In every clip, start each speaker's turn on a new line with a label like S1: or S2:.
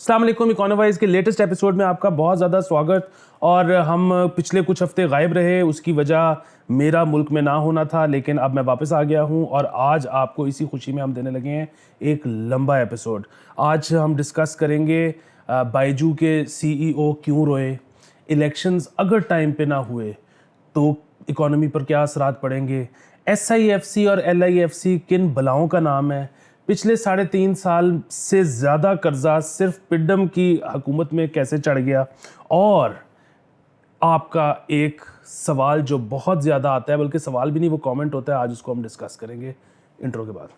S1: अस्सलाम वालेकुम। इकोनोवाइज के लेटेस्ट एपिसोड में आपका बहुत ज़्यादा स्वागत। और हम पिछले कुछ हफ्ते गायब रहे, उसकी वजह मेरा मुल्क में ना होना था, लेकिन अब मैं वापस आ गया हूं और आज आपको इसी खुशी में हम देने लगे हैं एक लंबा एपिसोड। आज हम डिस्कस करेंगे बायजू के सीईओ क्यों रोए, इलेक्शंस अगर टाइम पे ना हुए तो इकोनॉमी पर क्या असरात पड़ेंगे, SIFC और LIFC किन बलाओं का नाम है, पिछले 3.5 साल से ज़्यादा कर्जा सिर्फ पिड्डम की हुकूमत में कैसे चढ़ गया, और आपका एक सवाल जो बहुत ज़्यादा आता है, बल्कि सवाल भी नहीं वो कमेंट होता है, आज उसको हम डिस्कस करेंगे इंट्रो के बाद।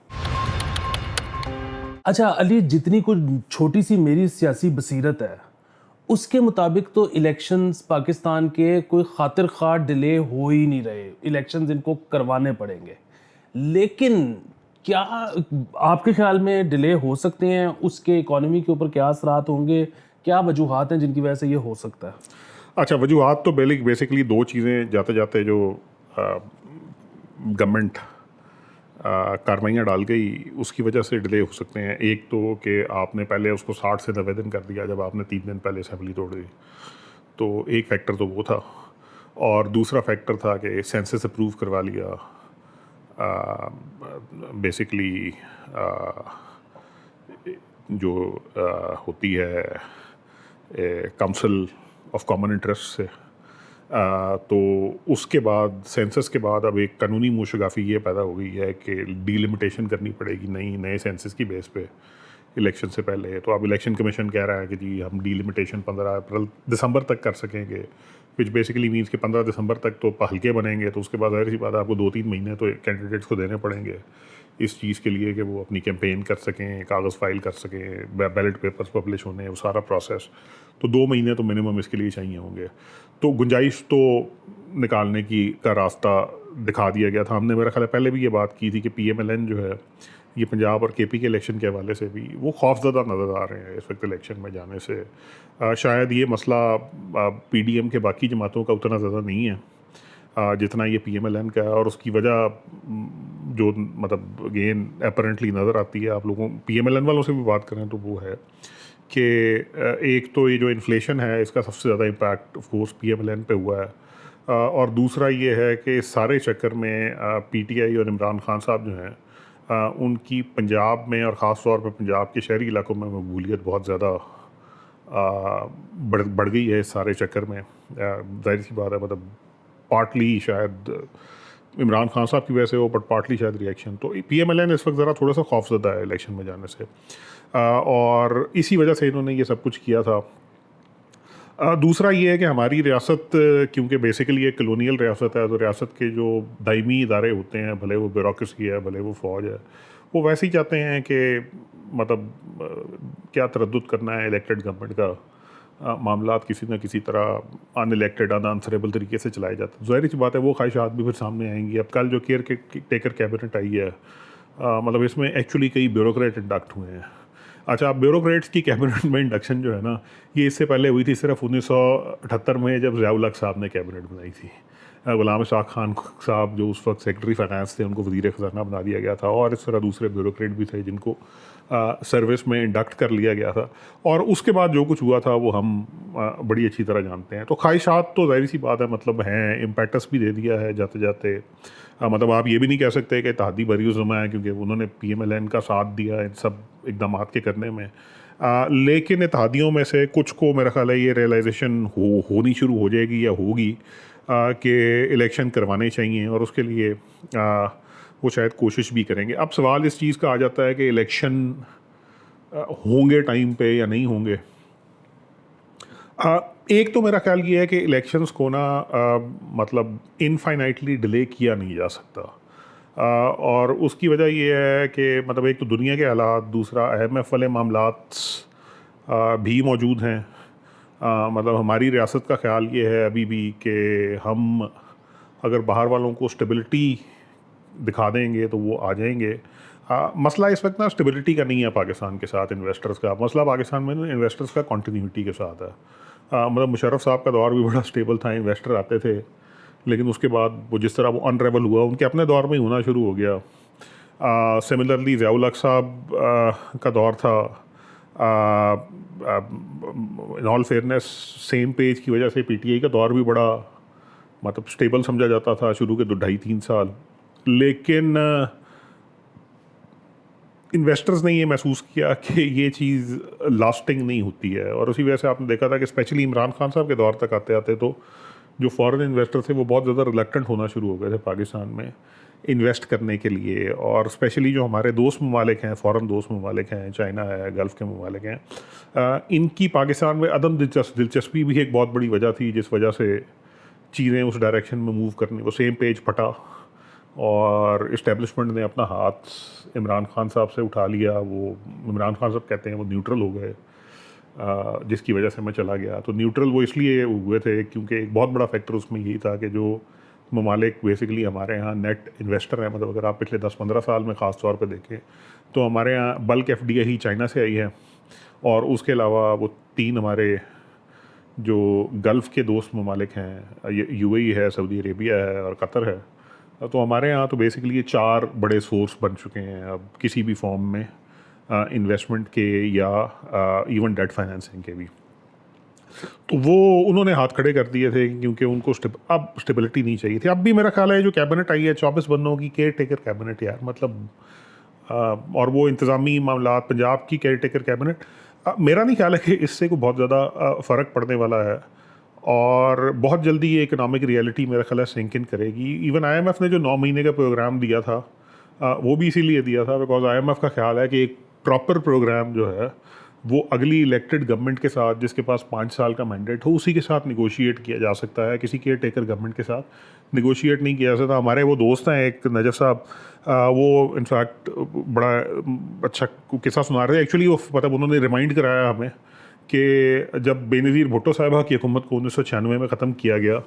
S1: अच्छा अली, जितनी कुछ छोटी सी मेरी सियासी बसीरत है उसके मुताबिक तो इलेक्शंस पाकिस्तान के कोई खातिर खा डिले हो ही नहीं रहे। इलेक्शंस इनको करवाने पड़ेंगे, लेकिन क्या आपके ख्याल में डिले हो सकते हैं? उसके इकोनॉमी के ऊपर क्या असरात होंगे? क्या वजूहात हैं जिनकी वजह से ये हो सकता है?
S2: अच्छा, वजूहात तो बेसिकली दो चीज़ें जाते जाते जो गवर्नमेंट कार्रवाइयाँ डाल गई उसकी वजह से डिले हो सकते हैं। एक तो कि आपने पहले उसको 60 से 90 दिन कर दिया जब आपने 3 दिन पहले असेंबली तोड़ दी, तो एक फैक्टर तो वो था। और दूसरा फैक्टर था कि सेंसस अप्रूव करवा लिया बेसिकली जो होती है काउंसिल ऑफ कॉमन इंटरेस्ट से। तो उसके बाद सेंसस के बाद अब एक कानूनी मुशगाफी ये पैदा हो गई है कि डीलिमिटेशन करनी पड़ेगी नए सेंसस की बेस पे इलेक्शन से पहले। तो अब इलेक्शन कमीशन कह रहा है कि जी हम डीलिमिटेशन 15 दिसंबर तक कर सकेंगे, विच बेसिकली मीन्स कि 15 दिसंबर तक तो हल्के बनेंगे, तो उसके बाद जाहिर सी बात है आपको 2-3 महीने तो कैंडिडेट्स को देने पड़ेंगे इस चीज़ के लिए कि वो अपनी कैंपेन कर सकें, कागज़ फाइल कर सकें, बैलेट पेपर्स पब्लिश होने, वो सारा प्रोसेस। तो 2 महीने तो मिनिमम इसके लिए चाहिए होंगे। तो गुंजाइश तो निकालने का रास्ता दिखा दिया गया था। हमने मेरा ख्याल है पहले भी ये बात की थी कि PMLN जो है ये पंजाब और KP के इलेक्शन के हवाले से भी वो खौफज़दा नज़र आ रहे हैं इस वक्त इलेक्शन में जाने से। शायद ये मसला PDM के बाकी जमातों का उतना ज़्यादा नहीं है जितना ये PMLN का है। और उसकी वजह जो मतलब अगेन अपरेंटली नज़र आती है, आप लोगों PMLN वालों से भी बात करें तो वो है कि एक तो ये जो इन्फ्लेशन है इसका सबसे ज़्यादा इम्पैक्ट ऑफ कोर्स PMLN पे हुआ है। और दूसरा ये है कि इस सारे चक्कर में PTI और इमरान खान साहब जो हैं उनकी पंजाब में और ख़ास तौर पर पंजाब के शहरी इलाकों में मकबूलियत बहुत ज़्यादा बढ़ गई है इस सारे चक्कर में। जाहिर सी बात है, मतलब पार्टली शायद इमरान खान साहब की वजह से हो, बट पार्टली शायद रिएक्शन। तो PMLN इस वक्त ज़रा थोड़ा सा खौफज़दा है इलेक्शन में जाने से, और इसी वजह से इन्होंने ये सब कुछ किया था। दूसरा ये है कि हमारी रियासत क्योंकि बेसिकली एक कलोनियल रियासत है, तो रियासत के जो दायमी इदारे होते हैं, भले वो ब्यूरोक्रेसी है, भले वो फ़ौज है, वो वैसे ही चाहते हैं कि मतलब क्या तरद्दुद करना है इलेक्टेड गवर्नमेंट का, मामलात किसी न किसी तरह अनइलेक्टेड अनआंसरेबल तरीके से चलाए जाते हैं। ज़ाहिर सी बात है वो ख्वाहिशात भी फिर सामने आएंगी। अब कल जो केयर टेकर कैबिनेट आई है, मतलब इसमें एक्चुअली कई ब्यूरोक्रेट इंडक्ट हुए हैं। अच्छा, ब्यूरोक्रेट्स की कैबिनेट में इंडक्शन जो है ना, ये इससे पहले हुई थी सिर्फ 1978 में जब ज़ियाउल हक साहब ने कैबिनेट बनाई थी। गुलाम इसाक खान साहब जो उस वक्त सेक्रेटरी फाइनेंस थे, उनको वज़ीर ख़जाना बना दिया गया था, और इस तरह दूसरे ब्यूरोक्रेट भी थे जिनको सर्विस में इंडक्ट कर लिया गया था। और उसके बाद जो कुछ हुआ था वो हम बड़ी अच्छी तरह जानते हैं। तो ख्वाहिशात तो ज़ाहिर सी बात है मतलब हैं, इम्पेटस भी दे दिया है जाते जाते। मतलब आप ये भी नहीं कह सकते कि इत्तेहादी बरीउज़्ज़मा है क्योंकि उन्होंने PMLN का साथ दिया इन सब इक़दाम के करने में। लेकिन इत्तेहादियों में से कुछ को मेरा ख्याल है ये रियलाइजेशन होनी शुरू हो जाएगी या होगी कि इलेक्शन करवाने चाहिए, और उसके लिए वो शायद कोशिश भी करेंगे। अब सवाल इस चीज़ का आ जाता है कि इलेक्शन होंगे टाइम पे या नहीं होंगे। एक तो मेरा ख्याल ये है कि इलेक्शंस को ना मतलब इनफाइनाइटली डिले किया नहीं जा सकता। और उसकी वजह ये है कि मतलब एक तो दुनिया के हालात, दूसरा IMF वाले मामलात भी मौजूद हैं। मतलब हमारी रियासत का ख्याल ये है अभी भी कि हम अगर बाहर वालों को स्टेबिलिटी दिखा देंगे तो वो आ जाएंगे। मसला इस वक्त ना स्टेबिलिटी का नहीं है पाकिस्तान के साथ इन्वेस्टर्स का, मसला पाकिस्तान में ना इन्वेस्टर्स का कंटिन्यूटी के साथ है। मतलब मुशर्रफ साहब का दौर भी बड़ा स्टेबल था, इन्वेस्टर आते थे, लेकिन उसके बाद वो जिस तरह वो अनरेवल हुआ उनके अपने दौर में ही होना शुरू हो गया। सिमिलरली ज़ियाउल हक साहब का दौर था, इन ऑल फेयरनेस सेम पेज की वजह से पीटीआई का दौर भी बड़ा मतलब स्टेबल समझा जाता था शुरू के 2-2.5-3 साल, लेकिन इन्वेस्टर्स ने ये महसूस किया कि ये चीज़ लास्टिंग नहीं होती है, और उसी वजह से आपने देखा था कि स्पेशली इमरान खान साहब के दौर तक आते आते तो जो फॉरेन इन्वेस्टर थे वो बहुत ज़्यादा रिलक्टेंट होना शुरू हो गए थे पाकिस्तान में इन्वेस्ट करने के लिए। और स्पेशली जो हमारे दोस्त ममालिक हैं, फ़ॉरेन दोस्त ममालिक हैं, चाइना है, गल्फ़ के ममालिक हैं, इनकी पाकिस्तान में अदम दिलचस्पी भी एक बहुत बड़ी वजह थी जिस वजह से चीज़ें उस डायरेक्शन में मूव करने वो सेम पेज फटा और इस्टेब्लिशमेंट ने अपना हाथ इमरान खान साहब से उठा लिया। वो इमरान खान साहब कहते हैं वो न्यूट्रल हो गए, जिसकी वजह से मैं चला गया। तो न्यूट्रल वो इसलिए हुए थे क्योंकि एक बहुत बड़ा फैक्टर उसमें यही था कि जो ममालिक बेसिकली हमारे यहाँ नेट इन्वेस्टर हैं, मतलब अगर आप पिछले 10-15 साल में ख़ास तौर पे देखें तो हमारे यहाँ बल्क एफडीआई ही चाइना से आई है, और उसके अलावा वो 3 हमारे जो गल्फ़ के दोस्त ममालिक हैं, यूएई है, सऊदी अरेबिया है और कतर है। तो हमारे यहाँ तो बेसिकली ये 4 बड़े सोर्स बन चुके हैं अब किसी भी फॉर्म में इन्वेस्टमेंट के या इवन डेट फाइनेंसिंग के भी। तो वो उन्होंने हाथ खड़े कर दिए थे क्योंकि उनको अब स्टेबिलिटी नहीं चाहिए थी। अब भी मेरा ख्याल है जो कैबिनेट आई है 24 बंदों की केयर टेकर कैबिनेट यार, मतलब और वो इंतज़ामी मामला पंजाब की केयर टेकर कैबिनेट, मेरा नहीं ख्याल है कि इससे कोई बहुत ज़्यादा फ़र्क पड़ने वाला है, और बहुत जल्दी ये इकोनॉमिक रियलिटी मेरा ख्याल है सिंक इन करेगी। इवन आईएमएफ ने जो 9 महीने का प्रोग्राम दिया था वो भी इसीलिए दिया था बिकॉज आईएमएफ का ख्याल है कि एक प्रॉपर प्रोग्राम जो है वो अगली इलेक्टेड गवर्नमेंट के साथ जिसके पास 5 साल का मैंडेट हो उसी के साथ निगोशिएट किया जा सकता है, किसी केयर टेकर गवर्नमेंट के साथ निगोशिएट नहीं किया जा सकता। हमारे वो दोस्त हैं एक नजर साहब, वो इनफैक्ट बड़ा अच्छा किस्सा सुना रहे थे एक्चुअली। वो मतलब उन्होंने रिमाइंड कराया हमें कि जब बेनज़ीर भुट्टो साहबा की हुकूमत को 1996 में ख़त्म किया गया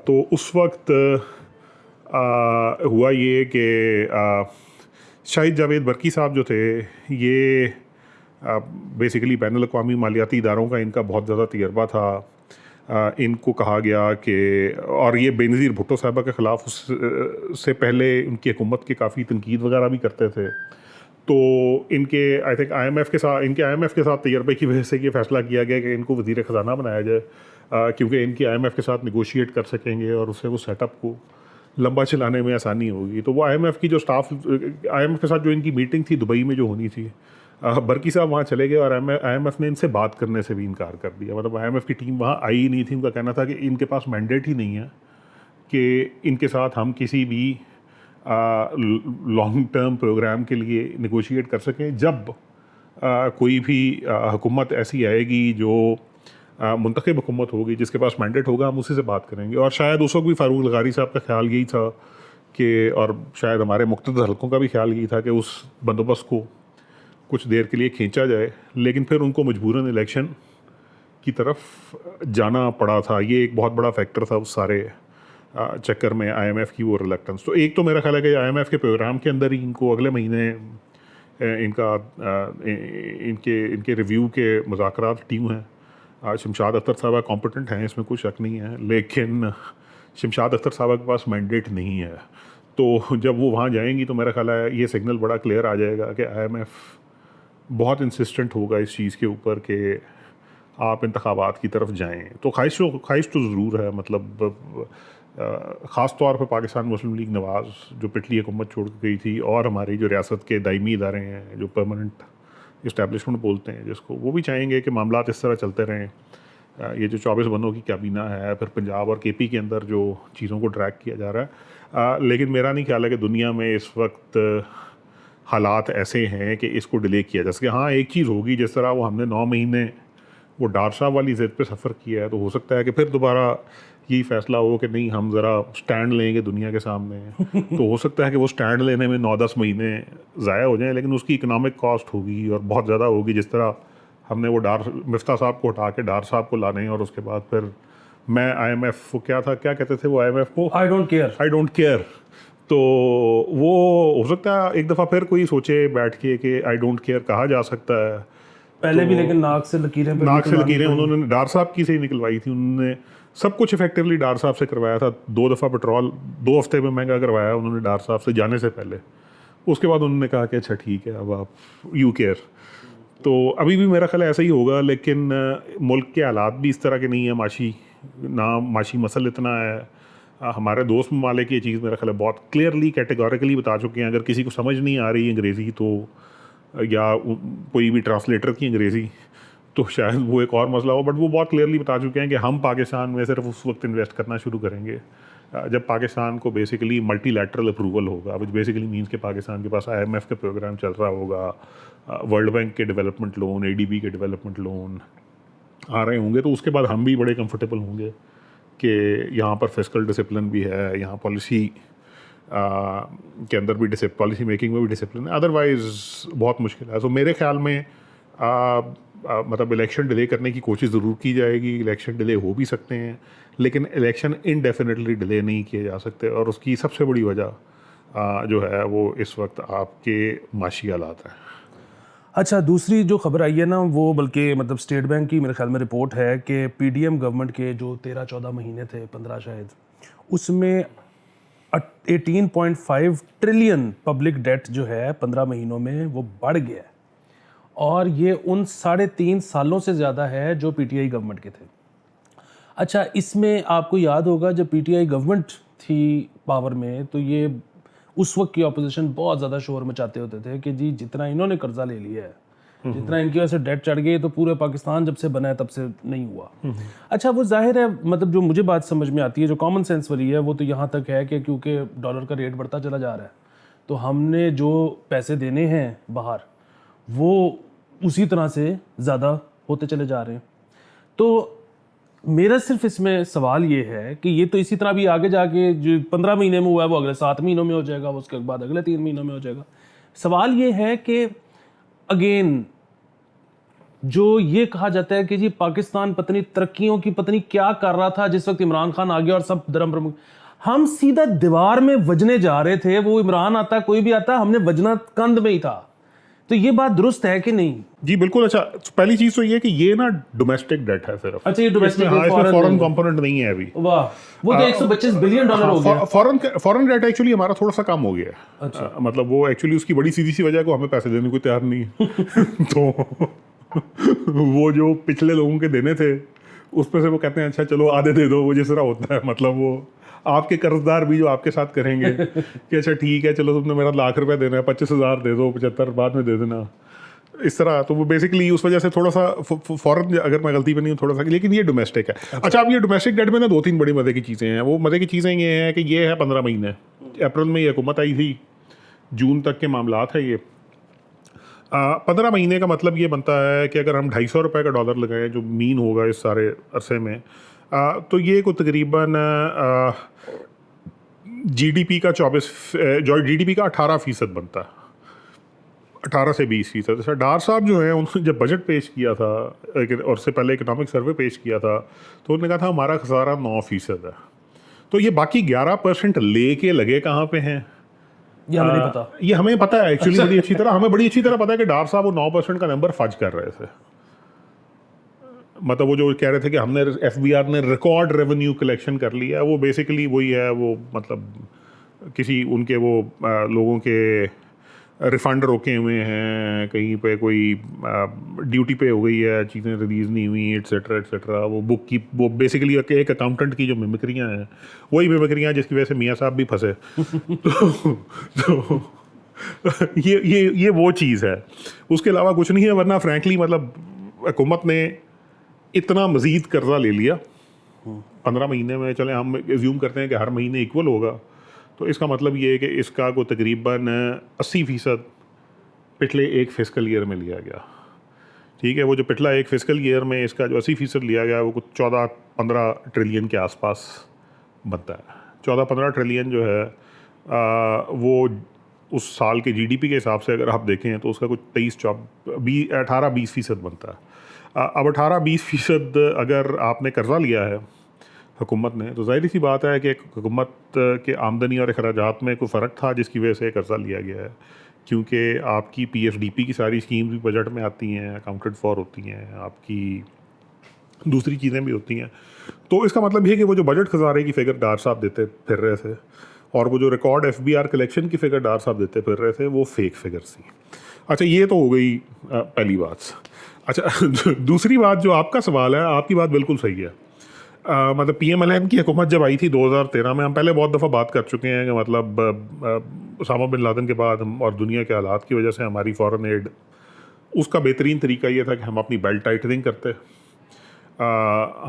S2: तो उस वक्त हुआ ये कि शाहिद जावेद बरकी साहब जो थे ये बेसिकली बैनुल अक़वामी मालियाती इदारों का इनका बहुत ज़्यादा तजर्बा था। इनको कहा गया कि, और ये बेनज़ीर भुट्टो साहबा के ख़िलाफ़ उससे पहले उनकी हुकूमत की काफ़ी तनकीद वगैरह भी करते थे। तो इनके आई थिंक आईएमएफ के साथ तजर्बे की वजह से ये फ़ैसला किया गया कि इनको वज़ीर ख़ज़ाना बनाया जाए, क्योंकि इनकी आईएमएफ के साथ निगोशिएट कर सकेंगे और उससे वो सेटअप को लंबा चलाने में आसानी होगी। तो वो आईएमएफ की जो स्टाफ, आईएमएफ के साथ जो इनकी मीटिंग थी दुबई में जो होनी थी, बरकी साहब वहाँ चले गए और आईएमएफ ने इनसे बात करने से भी इनकार कर दिया। मतलब आईएमएफ की टीम वहाँ आई ही नहीं थी। उनका कहना था कि इनके पास मैंडेट ही नहीं है कि इनके साथ हम किसी भी लॉन्ग टर्म प्रोग्राम के लिए निगोशिएट कर सकें। जब कोई भी हुकूमत ऐसी आएगी जो मुंतखब हुकूमत होगी जिसके पास मैंडेट होगा, हम उसी से बात करेंगे। और शायद उस वक्त भी फ़ारूक लगारी साहब का ख्याल यही था कि, और शायद हमारे मुख्तलिफ हलकों का भी ख्याल यही था कि उस बंदोबस्त को कुछ देर के लिए खींचा जाए, लेकिन फिर उनको मजबूरन इलेक्शन की तरफ जाना पड़ा था। ये एक बहुत बड़ा फैक्टर था उस सारे चक्कर में आईएमएफ की वो रिलक्टेंस। तो एक तो मेरा ख्याल है कि आईएमएफ के प्रोग्राम के अंदर ही इनको अगले महीने इनके रिव्यू के मुज़ाकरात ड्यू हैं। शमशाद अख्तर साहबा कॉम्पिटेंट हैं, इसमें कोई शक नहीं है, लेकिन शमशाद अख्तर साहबा के पास मैंडेट नहीं है। तो जब वो वहाँ जाएंगी तो मेरा ख्याल है ये सिग्नल बड़ा क्लियर आ जाएगा कि आईएमएफ बहुत इंसिस्टेंट होगा इस चीज़ के ऊपर कि आप इंतखाबात की तरफ जाएं। तो ख्वाहिश तो ज़रूर है, मतलब ख़ास तौर पर पाकिस्तान मुस्लिम लीग नवाज़ जो पिछली हुकूमत छोड़ के गई थी, और हमारी जो रियासत के दायमी इदारे हैं जो परमानेंट इस्टेब्लिशमेंट बोलते हैं जिसको, वो भी चाहेंगे कि मामलात इस तरह चलते रहें। ये जो 24 बंदों की कैबिना है, फिर पंजाब और केपी के अंदर जो चीज़ों को ट्रैक किया जा रहा है, लेकिन मेरा नहीं ख्याल है कि दुनिया में इस वक्त हालात ऐसे हैं कि इसको डिले किया जा सके। हाँ, एक चीज़ होगी, जिस तरह वो हमने 9 महीने वो डार साहब वाली ज़िद पे सफ़र किया है, तो हो सकता है कि फिर दोबारा यही फ़ैसला हो कि नहीं, हम ज़रा स्टैंड लेंगे दुनिया के सामने। तो हो सकता है कि वो स्टैंड लेने में 9-10 महीने ज़ाया हो जाएं, लेकिन उसकी इकनॉमिक कॉस्ट होगी और बहुत ज़्यादा होगी। जिस तरह हमने वो मिफ्ता साहब को हटा के डार साहब को लाने, और उसके बाद फिर मैं आईएमएफ को क्या कहते थे वो आईएमएफ को,
S1: आई डोंट केयर।
S2: तो वो हो सकता है एक दफ़ा फिर कोई सोचे बैठ के कि आई डोंट केयर कहा जा सकता है
S1: पहले भी, लेकिन नाक से लकीरें
S2: उन्होंने डार साहब की से ही निकलवाई थी। उन्होंने सब कुछ इफेक्टिवली डार साहब से करवाया था। 2 दफ़ा पेट्रोल 2 हफ्ते में महंगा करवाया उन्होंने डार साहब से जाने से पहले। उसके बाद उन्होंने कहा कि अच्छा ठीक है, अब आप यू केयर। तो अभी भी मेरा ख्याल है ऐसा ही होगा, लेकिन मुल्क के हालात भी इस तरह के नहीं है, माशी मसल इतना है। हमारे दोस्त ममालिक ये चीज़ मेरा ख्याल है बहुत क्लियरली कैटेगोरिकली बता चुके हैं। अगर किसी को समझ नहीं आ रही अंग्रेज़ी तो या कोई भी ट्रांसलेटर की अंग्रेज़ी तो शायद वो एक और मसला हो, बट वो बहुत क्लियरली बता चुके हैं कि हम पाकिस्तान में सिर्फ उस वक्त इन्वेस्ट करना शुरू करेंगे जब पाकिस्तान को बेसिकली मल्टीलैटरल अप्रूवल होगा, विच बेसिकली मीन्स कि पाकिस्तान के पास IMF के प्रोग्राम चल रहा होगा, वर्ल्ड बैंक के डेवलपमेंट लोन, ADB के डेवलपमेंट लोन आ रहे होंगे, तो उसके बाद हम भी बड़े कंफर्टेबल होंगे कि यहाँ पर फिस्कल डिसिप्लिन भी है, यहाँ पॉलिसी के अंदर भी पॉलिसी मेकिंग में भी डिसिप्लिन है। अदरवाइज़ बहुत मुश्किल है। तो मेरे ख्याल में मतलब इलेक्शन डिले करने की कोशिश ज़रूर की जाएगी। इलेक्शन डिले हो भी सकते हैं, लेकिन इलेक्शन इनडेफिनेटली डिले नहीं किए जा सकते, और उसकी सबसे बड़ी वजह जो है वो इस वक्त आपके माशी हालात हैं।
S1: अच्छा, दूसरी जो खबर आई है ना, वो बल्कि मतलब स्टेट बैंक की मेरे ख्याल में रिपोर्ट है कि PDM गवर्नमेंट के जो 13-14 महीने थे, 15 शायद, उसमें 18.5 ट्रिलियन पब्लिक डेट जो है 15 महीनों में वो बढ़ गया है, और ये उन 3.5 सालों से ज़्यादा है जो PTI गवर्नमेंट के थे। अच्छा, इसमें आपको याद होगा जब PTI गवर्नमेंट थी पावर में, तो ये उस वक्त की ऑपोजिशन बहुत ज़्यादा शोर मचाते होते थे कि जी जितना इन्होंने कर्जा ले लिया है, जितना इनकी वजह से डेट चढ़ गई, तो पूरे पाकिस्तान जब से बना है तब से नहीं हुआ। अच्छा, वो जाहिर है, मतलब जो मुझे बात समझ में आती है, जो कॉमन सेंस वाली है, वो तो यहाँ तक है कि क्योंकि डॉलर का रेट बढ़ता चला जा रहा है, तो हमने जो पैसे देने हैं बाहर वो उसी तरह से ज़्यादा होते चले जा रहे हैं। तो मेरा सिर्फ इसमें सवाल ये है कि ये तो इसी तरह भी आगे जाके जो 15 महीने में हुआ है वो अगले 7 महीनों में हो जाएगा, उसके बाद अगले 3 महीनों में हो जाएगा। सवाल ये है कि अगेन जो ये कहा जाता है कि जी पाकिस्तान पत्नी तरक्कियों की पत्नी क्या कर रहा था जिस वक्त इमरान खान आ गया और सब धर्म प्रमुख, हम सीधा दीवार में वजने जा रहे थे। वो इमरान आता, कोई भी आता, हमने वजना कंध में ही था। तो ये बात दुरुस्त है कि नहीं?
S2: जी बिल्कुल। अच्छा, पहली चीज तो ये है कि ये ना डोमेस्टिक डेट है सिर्फ।
S1: अच्छा, ये डोमेस्टिक है,
S2: इसमें फॉरेन कंपोनेंट नहीं है अभी।
S1: वाह, वो तो 125 बिलियन डॉलर हो गया।
S2: फॉरेन डेट एक्चुअली हमारा थोड़ा सा कम हो गया है। अच्छा। मतलब वो एक्चुअली उसकी बड़ी सीधी सी वजह है कि हमें पैसे देने को तैयार नहीं है। तो वो जो पिछले लोगों के देने थे उसमें से वो कहते हैं अच्छा चलो आधे दे दो, वो जिस तरह होता है। मतलब वो आपके कर्जदार भी जो आपके साथ करेंगे कि अच्छा ठीक है चलो तुमने मेरा लाख रुपए देना है, 25,000 दे दो, 75 बाद में दे देना, इस तरह। तो वो बेसिकली उस वजह से थोड़ा सा फॉरेन, अगर मैं गलती पे नहीं हूँ थोड़ा सा, लेकिन ये डोमेस्टिक है। अच्छा, अब ये डोमेस्टिक डेट में ना 2-3 बड़ी मज़े की चीज़ें हैं। वो मज़े की चीज़ें ये हैं कि ये है 15 महीने, अप्रैल में ये हुकूमत आई थी, जून तक के मामलात है ये। 15 महीने का मतलब ये बनता है कि अगर हम 250 रुपये का डॉलर लगाएं जो मीन होगा इस सारे अरसे में, तो ये को तकरीबन GDP का 18% बनता है, 18 से 20%। अच्छा, डार साहब जो हैं उन्होंने जब बजट पेश किया था और उससे पहले इकोनॉमिक सर्वे पेश किया था, तो उन्होंने कहा था हमारा खसारा 9% है। तो ये बाकी 11% लेके लगे कहाँ पे हैं
S1: ये हमें नहीं पता।
S2: ये हमें पता है एक्चुअली बड़ी अच्छी तरह, हमें बड़ी अच्छी तरह पता है कि डार साहब वो 9% का नंबर फज कर रहे थे। मतलब वो जो कह रहे थे कि हमने FBR ने रिकॉर्ड रेवेन्यू कलेक्शन कर लिया है, वो बेसिकली वही है। वो मतलब किसी उनके वो लोगों के रिफंड रोके हुए हैं, कहीं पे कोई ड्यूटी पे हो गई है, चीज़ें रिलीज़ नहीं हुई, एट्सेट्रा एट्सेट्रा। वो बुक की वो बेसिकली एक अकाउंटेंट की जो मिमिक्रियाँ हैं, वही मिमिक्रियाँ जिसकी वजह से मियाँ साहब भी फंसे। तो ये वो चीज़ है, उसके अलावा कुछ नहीं है। वरना फ्रैंकली मतलब हुकूमत ने इतना मज़ीद कर्जा ले लिया 15 महीने में। चले हम एज्यूम करते हैं कि हर महीने इक्वल होगा, तो इसका मतलब ये है कि इसका को तकरीबन 80% पिछले एक फिस्कल ईयर में लिया गया। ठीक है, वो जो पिछला एक फिस्कल ईयर में इसका जो 80% लिया गया वो कुछ 14-15 ट्रिलियन के आसपास बनता है। 14-15 ट्रिलियन जो है वो उस साल के GDP के हिसाब से अगर आप देखें तो उसका कुछ 18-20% बनता है। अब 18-20% अगर आपने कर्जा लिया है हुकूमत ने, तो ज़ाहिर सी बात है कि हुकूमत के आमदनी और अखराजात में कोई फ़र्क था जिसकी वजह से कर्जा लिया गया है। क्योंकि आपकी PFDP की सारी स्कीम भी बजट में आती हैं, अकाउंटेड फॉर होती हैं, आपकी दूसरी चीज़ें भी होती हैं। तो इसका मतलब ये है कि वो जो बजट खजारे की फ़िगर डार साहब देते फिर रहे थे और वो जो रिकॉर्ड FBR कलेक्शन की फ़िगर डार साहब देते फिर रहे थे, वो फेक फ़िगर्स थी। अच्छा, ये तो हो गई पहली बात। अच्छा दूसरी बात, जो आपका सवाल है, आपकी बात बिल्कुल सही है। मतलब PMLN की हुकूमत जब आई थी 2013 में, हम पहले बहुत दफ़ा बात कर चुके हैं कि मतलब उसामा बिन लादेन के बाद और दुनिया के हालात की वजह से हमारी फॉरेन एड, उसका बेहतरीन तरीका ये था कि हम अपनी बेल्ट टाइटनिंग करते,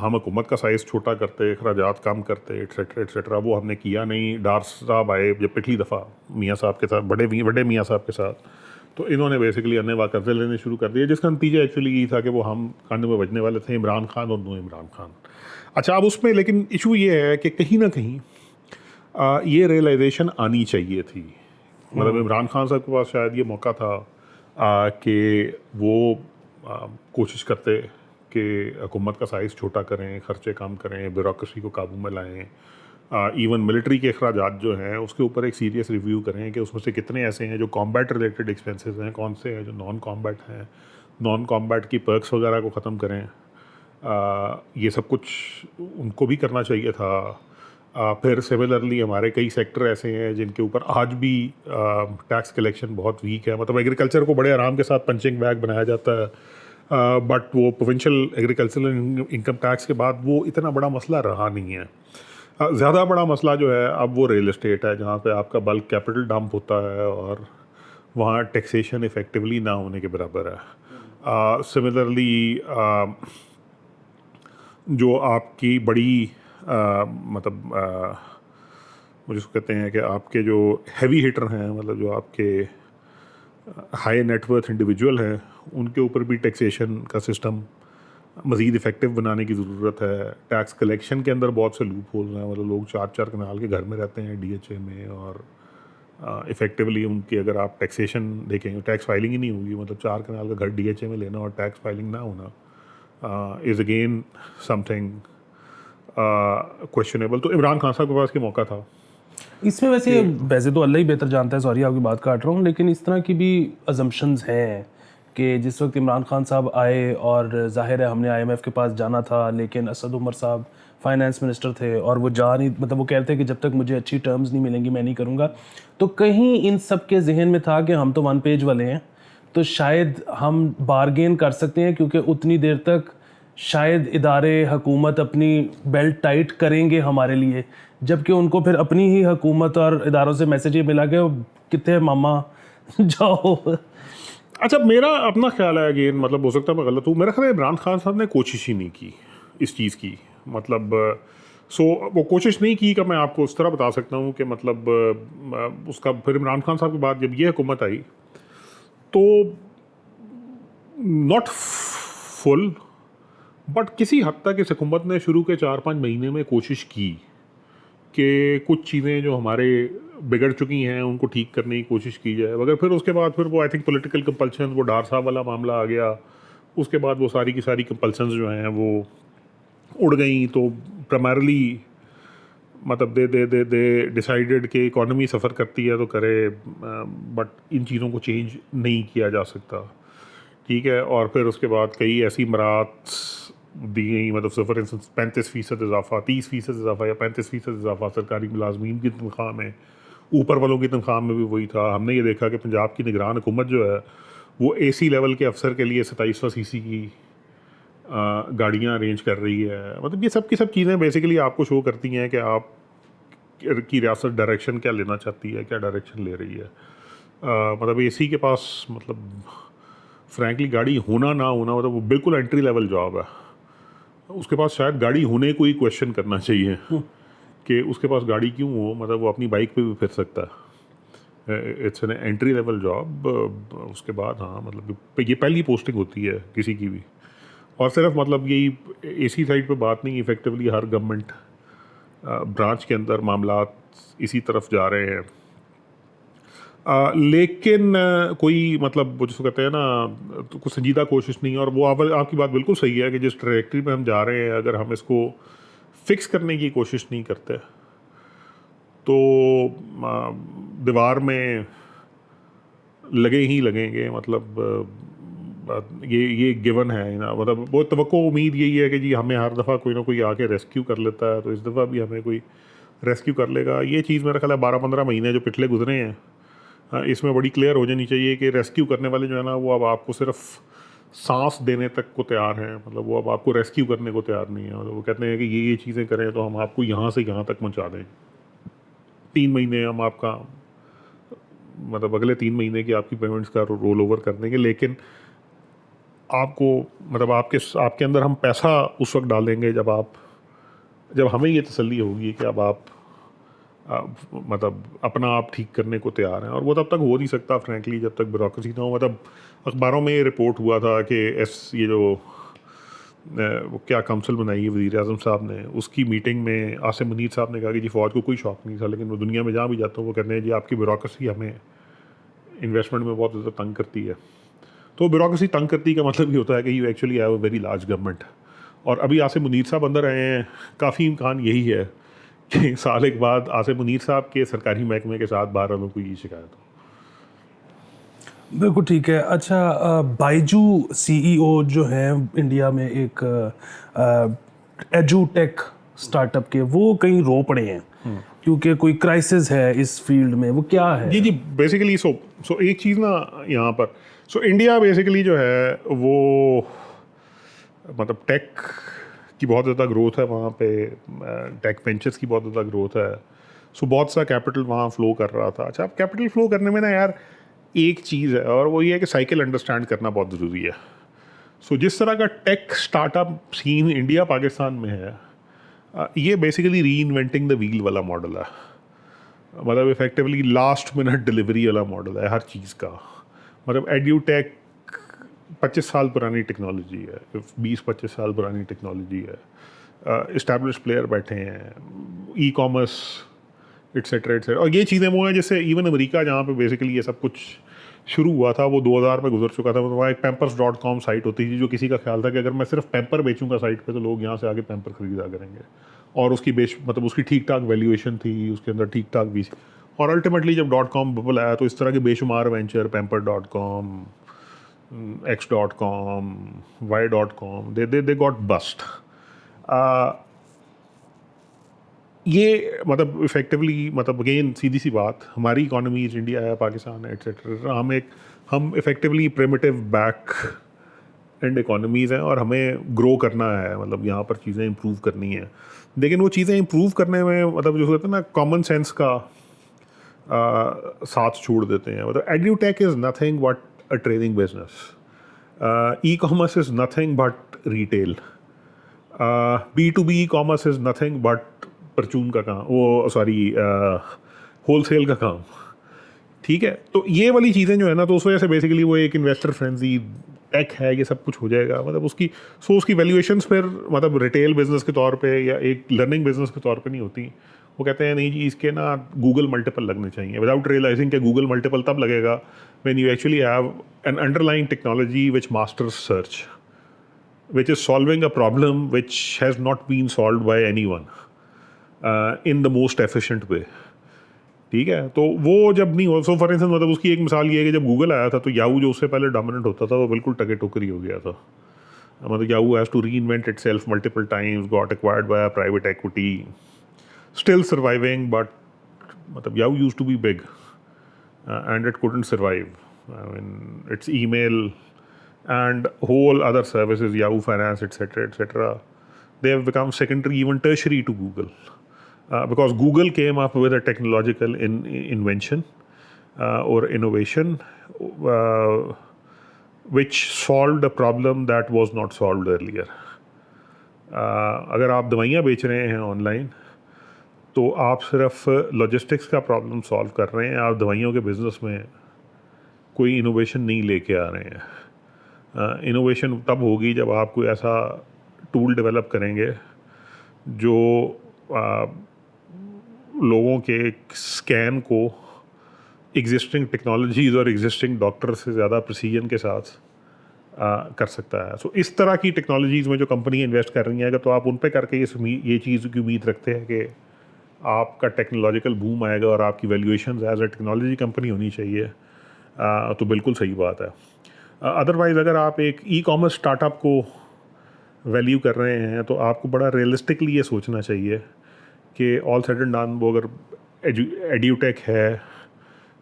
S2: हम हुकूमत का साइज़ छोटा करते, अखराजात कम करते, एट्सेट्रा एट्सेट्रा। वो हमने किया नहीं। डार साहब आए जब पिछली दफ़ा मियाँ साहब के साथ, बड़े मियाँ साहब के साथ, तो इन्होंने बेसिकली अन्य कर्जे लेने शुरू कर दिए, जिसका नतीजा एक्चुअली यही था कि वो हम कानों में बजने वाले थे, इमरान खान और नो इमरान खान। अच्छा, अब उसमें लेकिन इशू ये है कि कहीं ना कहीं ये रियलाइजेशन आनी चाहिए थी। मतलब इमरान खान साहब के पास शायद ये मौका था कि वो कोशिश करते कि हुकूमत का साइज़ छोटा करें, खर्चे कम करें, ब्यूरोक्रेसी को काबू में लाएँ, इवन मिलिट्री के अखराजात जो हैं उसके ऊपर एक सीरियस रिव्यू करें कि उसमें से कितने ऐसे हैं जो कॉम्बैट रिलेटेड एक्सपेंसेस हैं, कौन से हैं जो नॉन कॉम्बैट हैं, नॉन कॉम्बैट की पर्क्स वगैरह को ख़त्म करें। ये सब कुछ उनको भी करना चाहिए था। फिर सिमिलरली हमारे कई सेक्टर ऐसे हैं जिनके ऊपर आज भी टैक्स कलेक्शन बहुत वीक है। मतलब एग्रीकल्चर को बड़े आराम के साथ पंचिंग बैग बनाया जाता है, बट वो प्रोविंशियल एग्रीकल्चरल इनकम टैक्स के बाद वो इतना बड़ा मसला रहा नहीं है। ज़्यादा बड़ा मसला जो है अब वो रियल एस्टेट है, जहाँ पे आपका बल्क कैपिटल डंप होता है और वहाँ टैक्सेशन इफ़ेक्टिवली ना होने के बराबर है। सिमिलरली जो आपकी बड़ी मतलब मुझे उसको कहते हैं कि आपके जो हैवी हिटर हैं, मतलब जो आपके हाई नेटवर्थ इंडिविजुअल हैं, उनके ऊपर भी टैक्सेशन का सिस्टम मज़ीद इफ़ेक्टिव बनाने की ज़रूरत है। टैक्स कलेक्शन के अंदर बहुत से लूप होल हैं, मतलब लोग 4-4 कनाल के घर में रहते हैं DHA में, और इफ़ेक्टिवली उनकी अगर आप टैक्सेशन देखेंगे, टैक्स फाइलिंग ही नहीं होगी। मतलब 4 कनाल का घर DHA में लेना और टैक्स फाइलिंग ना होना इज़ अगेन समथिंग क्वेश्चनेबल। तो इमरान खान साहब के पास के मौका था
S1: इसमें। वैसे तो अल्लाह ही बेहतर जानता है, सॉरी आपकी बात काट रहा हूँ, लेकिन इस तरह की भी अजम्पशंस हैं कि जिस वक्त इमरान खान साहब आए, और ज़ाहिर है हमने IMF के पास जाना था, लेकिन असद उमर साहब फाइनेंस मिनिस्टर थे और वो जा नहीं, मतलब वो कहते हैं कि जब तक मुझे अच्छी टर्म्स नहीं मिलेंगी मैं नहीं करूँगा। तो कहीं इन सब के जहन में था कि हम तो 1 पेज वाले हैं, तो शायद हम बारगेन कर सकते हैं, क्योंकि उतनी देर तक शायद इदारे हुकूमत अपनी बेल्ट टाइट करेंगे हमारे लिए, जबकि उनको फिर अपनी ही हुकूमत और इदारों से मैसेज ये मिला कि कितने मामा जाओ।
S2: अच्छा, मेरा अपना ख्याल है, अगेन मतलब हो सकता है मैं गलत हूँ, मेरा ख्याल है इमरान खान साहब ने कोशिश ही नहीं की इस चीज़ की। मतलब वो कोशिश नहीं की कि मैं आपको उस तरह बता सकता हूँ कि मतलब उसका फिर इमरान खान साहब के बाद जब ये हुकूमत आई तो नॉट फुल, बट किसी हद तक इस हुकूमत ने शुरू के 4-5 महीने में कोशिश की कि कुछ चीज़ें जो हमारे बिगड़ चुकी हैं उनको ठीक करने की कोशिश की जाए। मगर फिर उसके बाद फिर वो आई थिंक पॉलिटिकल कंपल्शन, वो डार साहब वाला मामला आ गया, उसके बाद वो सारी की सारी कंपल्शंस जो हैं वो उड़ गई। तो प्राइमरली मतलब दे डिसाइडेड कि इकॉनमी सफ़र करती है तो करे, बट इन चीज़ों को चेंज नहीं किया जा सकता, ठीक है। और फिर उसके बाद कई ऐसी मराहत दी गई, मतलब फॉर इंस्टेंस 35% इजाफा, 30% इजाफा या 35% इजाफा सरकारी मुलाजमीन की तनख्वाह में, ऊपर वालों की तनख्वाह में भी वही था। हमने ये देखा कि पंजाब की निगरान हुकूमत जो है वो AC लेवल के अफसर के लिए 2700 CC की गाड़ियाँ अरेंज कर रही है। मतलब ये सब की सब चीज़ें बेसिकली आपको शो करती हैं कि आप की रियासत डायरेक्शन क्या लेना चाहती है, क्या डायरेक्शन ले रही है। मतलब AC के पास मतलब फ्रैंकली गाड़ी होना ना होना, मतलब वो बिल्कुल एंट्री लेवल जॉब है। उसके पास शायद गाड़ी होने को ही क्वेश्चन करना चाहिए कि उसके पास गाड़ी क्यों हो, मतलब वो अपनी बाइक पे भी फिर सकता है। It's an entry level job. उसके बाद हाँ, मतलब ये पहली पोस्टिंग होती है किसी की भी, और सिर्फ मतलब यही AC साइड पे बात नहीं, इफ़ेक्टिवली हर गवर्नमेंट ब्रांच के अंदर मामलात इसी तरफ जा रहे हैं। लेकिन कोई मतलब वो जिसको कहते हैं ना, तो कुछ संजीदा कोशिश नहीं है। और वो आपकी बात बिल्कुल सही है कि जिस ट्रैजेक्टरी पे हम जा रहे हैं, अगर हम इसको फिक्स करने की कोशिश नहीं करते तो दीवार में लगे ही लगेंगे। मतलब ये गिवन है ना, मतलब वो तवक्को उम्मीद यही है कि जी हमें हर दफ़ा कोई ना कोई आके रेस्क्यू कर लेता है, तो इस दफ़ा भी हमें कोई रेस्क्यू कर लेगा। ये चीज़ मेरा ख्याल है 12-15 महीने जो पिछले गुजरे हैं, इसमें बड़ी क्लियर हो जानी चाहिए कि रेस्क्यू करने वाले जो है ना, वो अब आपको सिर्फ सांस देने तक को तैयार हैं, मतलब वो अब आपको रेस्क्यू करने को तैयार नहीं है। मतलब वो कहते हैं कि ये चीज़ें करें तो हम आपको यहाँ से यहाँ तक पहुँचा दें, 3 महीने हम आपका, मतलब अगले 3 महीने की आपकी पेमेंट्स का रोल ओवर कर देंगे, लेकिन आपको, मतलब आपके अंदर हम पैसा उस वक्त डालेंगे जब हमें ये तसल्ली होगी कि अब आप मतलब अपना आप ठीक करने को तैयार हैं। और वो तब तक हो नहीं सकता फ्रैंकली जब तक ब्यूरोक्रेसी ना हो। मतलब अखबारों में ये रिपोर्ट हुआ था कि ये जो वो क्या काउंसिल बनाई है वज़ीर आज़म साहब ने, उसकी मीटिंग में आसिम मुनीर साहब ने कहा कि जी फ़ौज को कोई शौक़ नहीं था, लेकिन वो दुनिया में जहाँ भी जाता हूँ वो कहते हैं जी आपकी ब्यूरोक्रेसी हमें इन्वेस्टमेंट में बहुत ज़्यादा तंग करती है। तो ब्यूरोक्रेसी तंग करती का मतलब ये होता है कि you actually have a very large government. और अभी आसिम मुनीर साहब अंदर आए हैं, काफ़ी इम्कान यही है कि साल एक बाद आसिम मुनीर साहब के सरकारी महकमे के साथ बाहर वालों को ये शिकायत हो।
S1: बिल्कुल ठीक है। अच्छा, बाइजू सीईओ जो हैं इंडिया में एक एजुटेक स्टार्टअप के, वो कहीं रो पड़े हैं क्योंकि कोई क्राइसिस है इस फील्ड में, वो क्या है?
S2: जी बेसिकली सो एक चीज़ ना यहाँ पर, इंडिया बेसिकली जो है वो, मतलब टेक की बहुत ज़्यादा ग्रोथ है वहाँ पे, टेक वेंचर्स की बहुत ज़्यादा ग्रोथ है। बहुत सा कैपिटल वहाँ फ्लो कर रहा था। अच्छा, अब कैपिटल फ्लो करने में ना यार एक चीज़ है, और वो ये है कि साइकिल अंडरस्टैंड करना बहुत ज़रूरी है। जिस तरह का tech startup scene India Pakistan में है, ये basically re inventing the wheel वाला मॉडल है। मतलब इफेक्टिवली लास्ट मिनट डिलीवरी वाला मॉडल है हर चीज़ का। मतलब एड्यूटेक 25 साल पुरानी टेक्नोलॉजी है, 20-25 साल पुरानी टेक्नोलॉजी है। इस्टेब्लिश प्लेयर बैठे हैं, ई कॉमर्स एट्सेट्रा एट्सेट्रा। और ये चीज़ें वो हैं जैसे इवन अमेरिका जहाँ पे बेसिकली ये सब कुछ शुरू हुआ था वो 2000 में गुजर चुका था। मतलब वहाँ एक pampers.com साइट होती थी, जो किसी का ख्याल था कि अगर मैं सिर्फ पैम्पर बेचूंगा साइट पे तो लोग यहाँ से आके पैम्पर खरीदा करेंगे। और उसकी मतलब उसकी ठीक ठाक वैल्यूएशन थी, उसके अंदर ठीक ठाक भी। और अल्टीमेटली जब .com बबल आया तो इस तरह के बेशुमार venture, pamper.com, x.com, y.com, they got bust। ये मतलब इफेक्टिवली, मतलब अगेन सीधी सी बात, हमारी इकोनॉमीज इंडिया है, पाकिस्तान है, एट्सेट्रा, हम effectively primitive back and economies हैं और हमें ग्रो करना है। मतलब यहाँ पर चीज़ें इंप्रूव करनी है, लेकिन वो चीज़ें इंप्रूव करने में मतलब जो कहते हैं ना कॉमन सेंस का साथ छोड़ देते हैं। मतलब edtech is nothing but a trading business, e commerce is nothing but retail, B2B e commerce is nothing but परचून का काम, वो सॉरी होलसेल का काम। ठीक है, तो ये वाली चीज़ें जो है ना, तो उस वजह से बेसिकली वो एक इन्वेस्टर फ्रेंडली टेक है, ये सब कुछ हो जाएगा। मतलब उसकी वैल्यूएशंस फिर मतलब रिटेल बिजनेस के तौर पे या एक लर्निंग बिजनेस के तौर पे नहीं होती। वो कहते हैं नहीं जी इसके ना गूगल मल्टीपल लगने चाहिए, विदाउट रियलाइजिंग कि गूगल मल्टीपल तब लगेगा when you actually have an underlying technology which masters search, which is solving a problem which has not been solved by anyone in the most efficient way। ठीक है, तो वो जब नहीं हो, सो फॉर इंस्टेंस मतलब उसकी एक मिसाल ये है कि जब गूगल आया था तो याहू जो उससे पहले डोमिनेंट होता था वो बिल्कुल टके टोकरी हो गया था। मतलब Yahoo has to reinvent itself multiple times, got acquired by private equity, still surviving, but मतलब Yahoo used to be big and it couldn't survive. I mean it's email and whole other services, Yahoo Finance, etc., they have become secondary, even tertiary to Google, because Google came up with a technological invention or innovation which solved a problem that was not solved earlier। अगर आप दवाइयाँ बेच रहे हैं online तो आप सिर्फ logistics का प्रॉब्लम सॉल्व कर रहे हैं, आप दवाइयों के बिजनेस में कोई इनोवेशन नहीं लेके आ रहे हैं। इनोवेशन तब होगी जब आप कोई ऐसा टूल डेवलप करेंगे जो लोगों के स्कैन को एग्जिस्टिंग टेक्नोलॉजीज़ और एग्जिस्टिंग डॉक्टर से ज़्यादा प्रिसीजन के साथ कर सकता है। इस तरह की टेक्नोलॉजीज़ में जो कंपनी इन्वेस्ट कर रही हैं, अगर तो आप उन पे करके ये चीज़ की उम्मीद रखते हैं कि आपका टेक्नोलॉजिकल बूम आएगा और आपकी valuation as a technology company होनी चाहिए, तो बिल्कुल सही बात है। अदरवाइज़ अगर आप एक ई कॉमर्स स्टार्टअप को वैल्यू कर रहे हैं तो आपको बड़ा रियलिस्टिकली ये सोचना चाहिए कि ऑल सेड एंड डन वो अगर एड्यूटेक है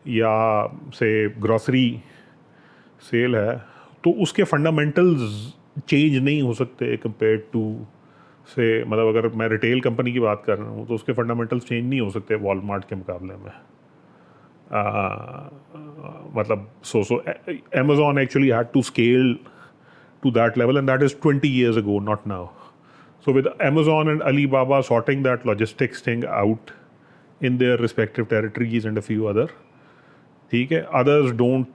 S2: या से ग्रॉसरी सेल है, तो उसके फंडामेंटल्स चेंज नहीं हो सकते कंपेयर टू से, मतलब अगर मैं रिटेल कंपनी की बात कर रहा हूँ तो उसके फंडामेंटल्स चेंज नहीं हो सकते वॉलमार्ट के मुकाबले में. मतलब so Amazon actually had to scale to that level, and that is 20 years ago, not now. So with Amazon and Alibaba sorting that logistics thing out in their respective territories and a few other, ठीक है, others don't,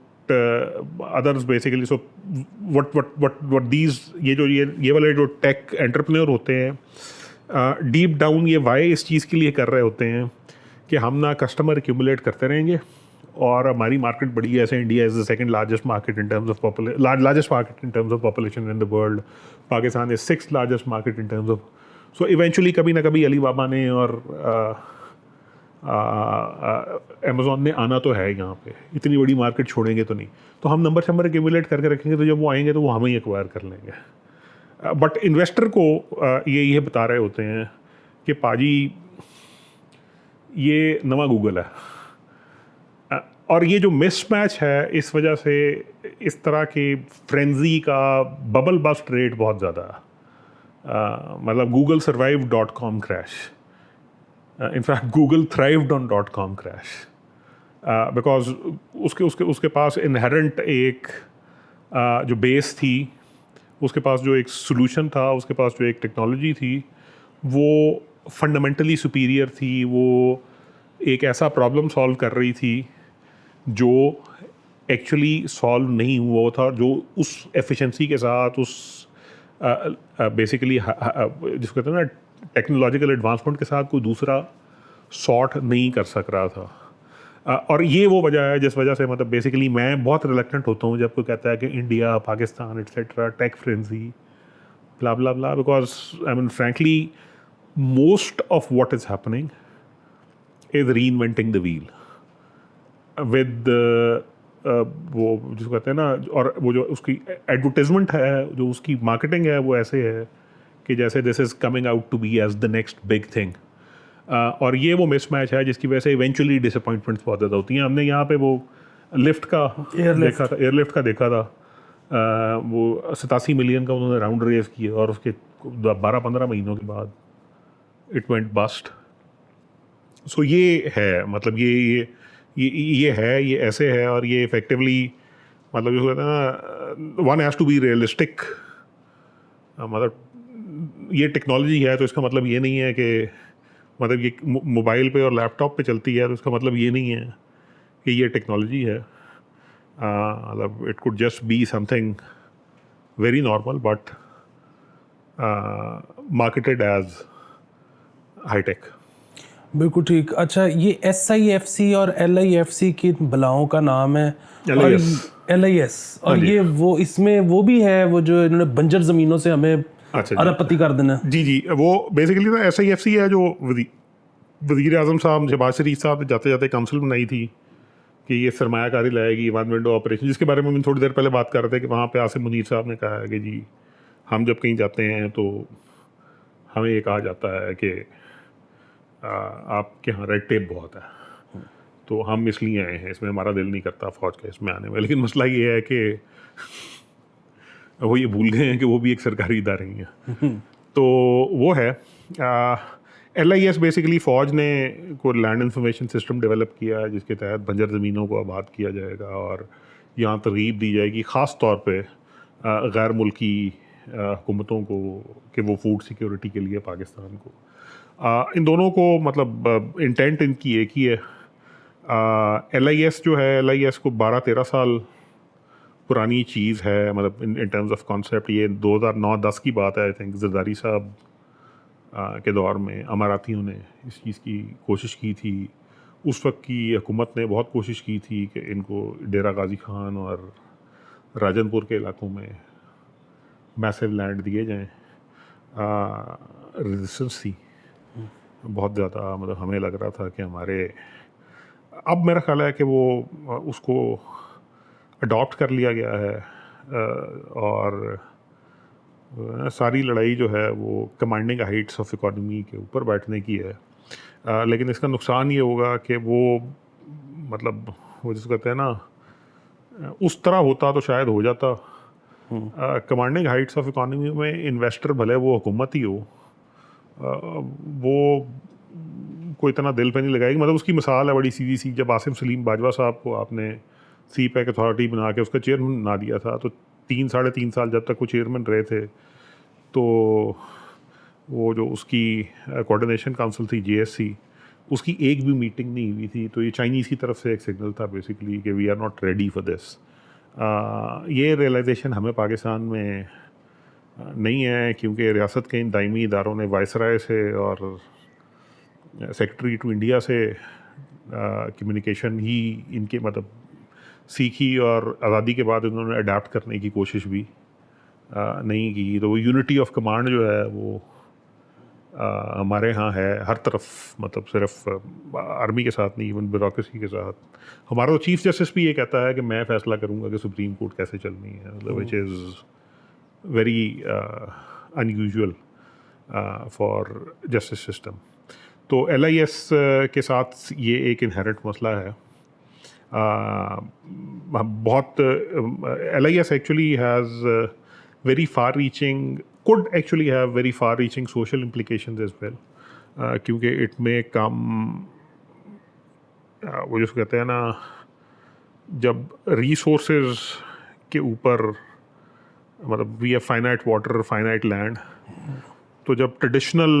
S2: others basically, so what these ये वाले जो take entrepreneur होते हैं deep down ये Y इस चीज़ के लिए कर रहे होते हैं कि हम ना कस्टमर एक्यूमुलेट करते रहेंगे और हमारी मार्केट बड़ी है. ऐसे India is the second largest market in terms of largest market in terms of population in the world. Pakistan is 6th largest market in terms of. So eventually कभी ना कभी अलीबाबा ने और अमेज़ॉन ने आना तो है यहाँ पे. इतनी बड़ी मार्केट छोड़ेंगे तो नहीं, तो हम नंबर एक्यूमुलेट करके रखेंगे, तो जब वो आएंगे तो वो हमें ही एक्वायर कर लेंगे. बट इन्वेस्टर को ये बता रहे होते हैं कि पाजी ये नवा गूगल है. और ये जो मिसमैच है, इस वजह से इस तरह की फ्रेंजी का बबल बस्ट रेट बहुत ज़्यादा है. मतलब Google survive .com crash. In fact Google thrived on .com crash because उसके पास इनहेरेंट एक जो बेस थी, उसके पास जो एक सोल्यूशन था, उसके पास जो एक टेक्नोलॉजी थी, वो फंडामेंटली सुपीरियर थी. वो एक ऐसा प्रॉब्लम सॉल्व कर रही थी जो एक्चुअली सॉल्व नहीं हुआ था, जो उस एफिशिएंसी के साथ, उस बेसिकली जिसको कहते हैं ना टेक्नोलॉजिकल एडवांसमेंट के साथ कोई दूसरा सॉर्ट नहीं कर सक रहा था. और ये वो वजह है जिस वजह से मतलब बेसिकली मैं बहुत रिलक्टेंट होता हूँ जब कोई कहता है कि India, Pakistan etcetera tech frenzy blah blah blah, because I mean frankly most of what is happening is re inventing the wheel with वो जिसको कहते हैं ना, और वो जो उसकी एडवर्टाइजमेंट है, जो उसकी मार्केटिंग है, वो ऐसे है कि जैसे this is coming out to be as the next big thing. और ये वो मिसमैच है जिसकी वजह से इवेंचुअली डिसअपॉइंटमेंट्स बहुत ज़्यादा होती हैं. हमने यहाँ पे वो लिफ्ट का एयरलिफ्ट का देखा था. वो 87 मिलियन का उन्होंने राउंड रेज किया और उसके 12-15 महीनों के बाद इट वेंट बस्ट. सो ये है, मतलब ये है, ये ऐसे है. और ये इफेक्टिवली मतलब जो कहते हैं ना, one has to be realistic. मतलब ये टेक्नोलॉजी है तो इसका मतलब ये नहीं है कि मतलब ये मोबाइल पे और लैपटॉप पे चलती है तो इसका मतलब ये नहीं है कि ये टेक्नोलॉजी है. मतलब it could just be something very normal but marketed as high tech.
S1: बिल्कुल ठीक. अच्छा, ये SIFC और LIFC की बलाओं का नाम है. LIS और ये वो इसमें वो भी है, वो जो इन्होंने बंजर ज़मीनों से हमें अरबपति कर देना.
S2: जी वो बेसिकली ना SIFC है जो वज़ीर आज़म साहब शहबाज शरीफ साहब ने जाते जाते काउंसिल बनाई थी कि ये सरमायाकारी लाएगी, वन विंडो ऑपरेशन, जिसके बारे में हम थोड़ी देर पहले बात कर रहे थे कि वहाँ पे आसिम मुनीर साहब ने कहा है कि जी हम जब कहीं जाते हैं तो हमें ये कहा जाता है कि आपके यहाँ रेड टेप बहुत है तो हम इसलिए आए हैं, इसमें हमारा दिल नहीं करता फौज का इसमें आने में. लेकिन मसला ये है कि वो ये भूल गए हैं कि वो भी एक सरकारी इदारे ही हैं. तो वो है LIS बेसिकली फ़ौज ने कोई लैंड इंफॉर्मेशन सिस्टम डेवलप किया है जिसके तहत बंजर ज़मीनों को आबाद किया जाएगा और यहाँ तरगीब दी जाएगी ख़ास तौर पे गैर मुल्की हुकूमतों को कि वो फूड सिक्योरिटी के लिए पाकिस्तान को. इन दोनों को मतलब इंटेंट इनकी एक ही है. LIS जो है, LIS को 12-13 साल पुरानी चीज़ है, मतलब इन टर्म्स ऑफ कॉन्सेप्ट. ये 2009-10 की बात है आई थिंक. जरदारी साहब के दौर में अमारातियों ने इस चीज़ की कोशिश की थी. उस वक्त की हुकूमत ने बहुत कोशिश की थी कि इनको डेरा गाजी खान और राजनपुर के इलाकों में मैसिव लैंड दिए जाएं. रेजिस्टेंस थी बहुत ज़्यादा. मतलब हमें लग रहा था कि हमारे, अब मेरा ख्याल है कि वो उसको अडॉप्ट कर लिया गया है और सारी लड़ाई जो है वो कमांडिंग हाइट्स ऑफ इकोनॉमी के ऊपर बैठने की है. लेकिन इसका नुकसान ये होगा कि वो मतलब वो जिसको कहते हैं ना, उस तरह होता तो शायद हो जाता। कमांडिंग हाइट्स ऑफ इकोनॉमी में इन्वेस्टर भले वो हुकूमत ही हो, वो कोई इतना दिल पे नहीं लगाएगी। मतलब उसकी मिसाल है बड़ी सीधी सी, जब आसिम सलीम बाजवा साहब को आपने सी पैक अथॉरिटी बना के उसका चेयरमैन बना दिया था, तो 3-3.5 साल जब तक वो चेयरमैन रहे थे, तो वो जो उसकी कोऑर्डिनेशन काउंसिल थी JSC, उसकी एक भी मीटिंग नहीं हुई थी। तो ये चाइनीज़ की तरफ से एक सिग्नल था बेसिकली कि we are not ready for this. ये रियलाइजेशन हमें पाकिस्तान में नहीं है, क्योंकि रियासत के इन दायमी इदारों ने वायसराय से और सेक्रेटरी टू इंडिया से कम्युनिकेशन ही इनके मतलब सीखी, और आज़ादी के बाद इन्होंने अडाप्ट करने की कोशिश भी नहीं की। तो वो यूनिटी ऑफ कमांड जो है वो हमारे यहाँ है हर तरफ, मतलब सिर्फ आर्मी के साथ नहीं, इवन ब्यूरोक्रेसी के साथ। हमारा तो चीफ जस्टिस भी ये कहता है कि मैं फैसला करूँगा कि सुप्रीम कोर्ट कैसे चलनी है, मतलब which is very unusual for justice system. तो LIS के साथ ये एक इनहेरेंट मसला है। बहुत LIS actually has very far reaching, could actually have very far reaching social implications as well, क्योंकि it may come, वो जिसको कहते हैं ना, जब resources के ऊपर, मतलब we have finite water, finite land, तो जब ट्रेडिशनल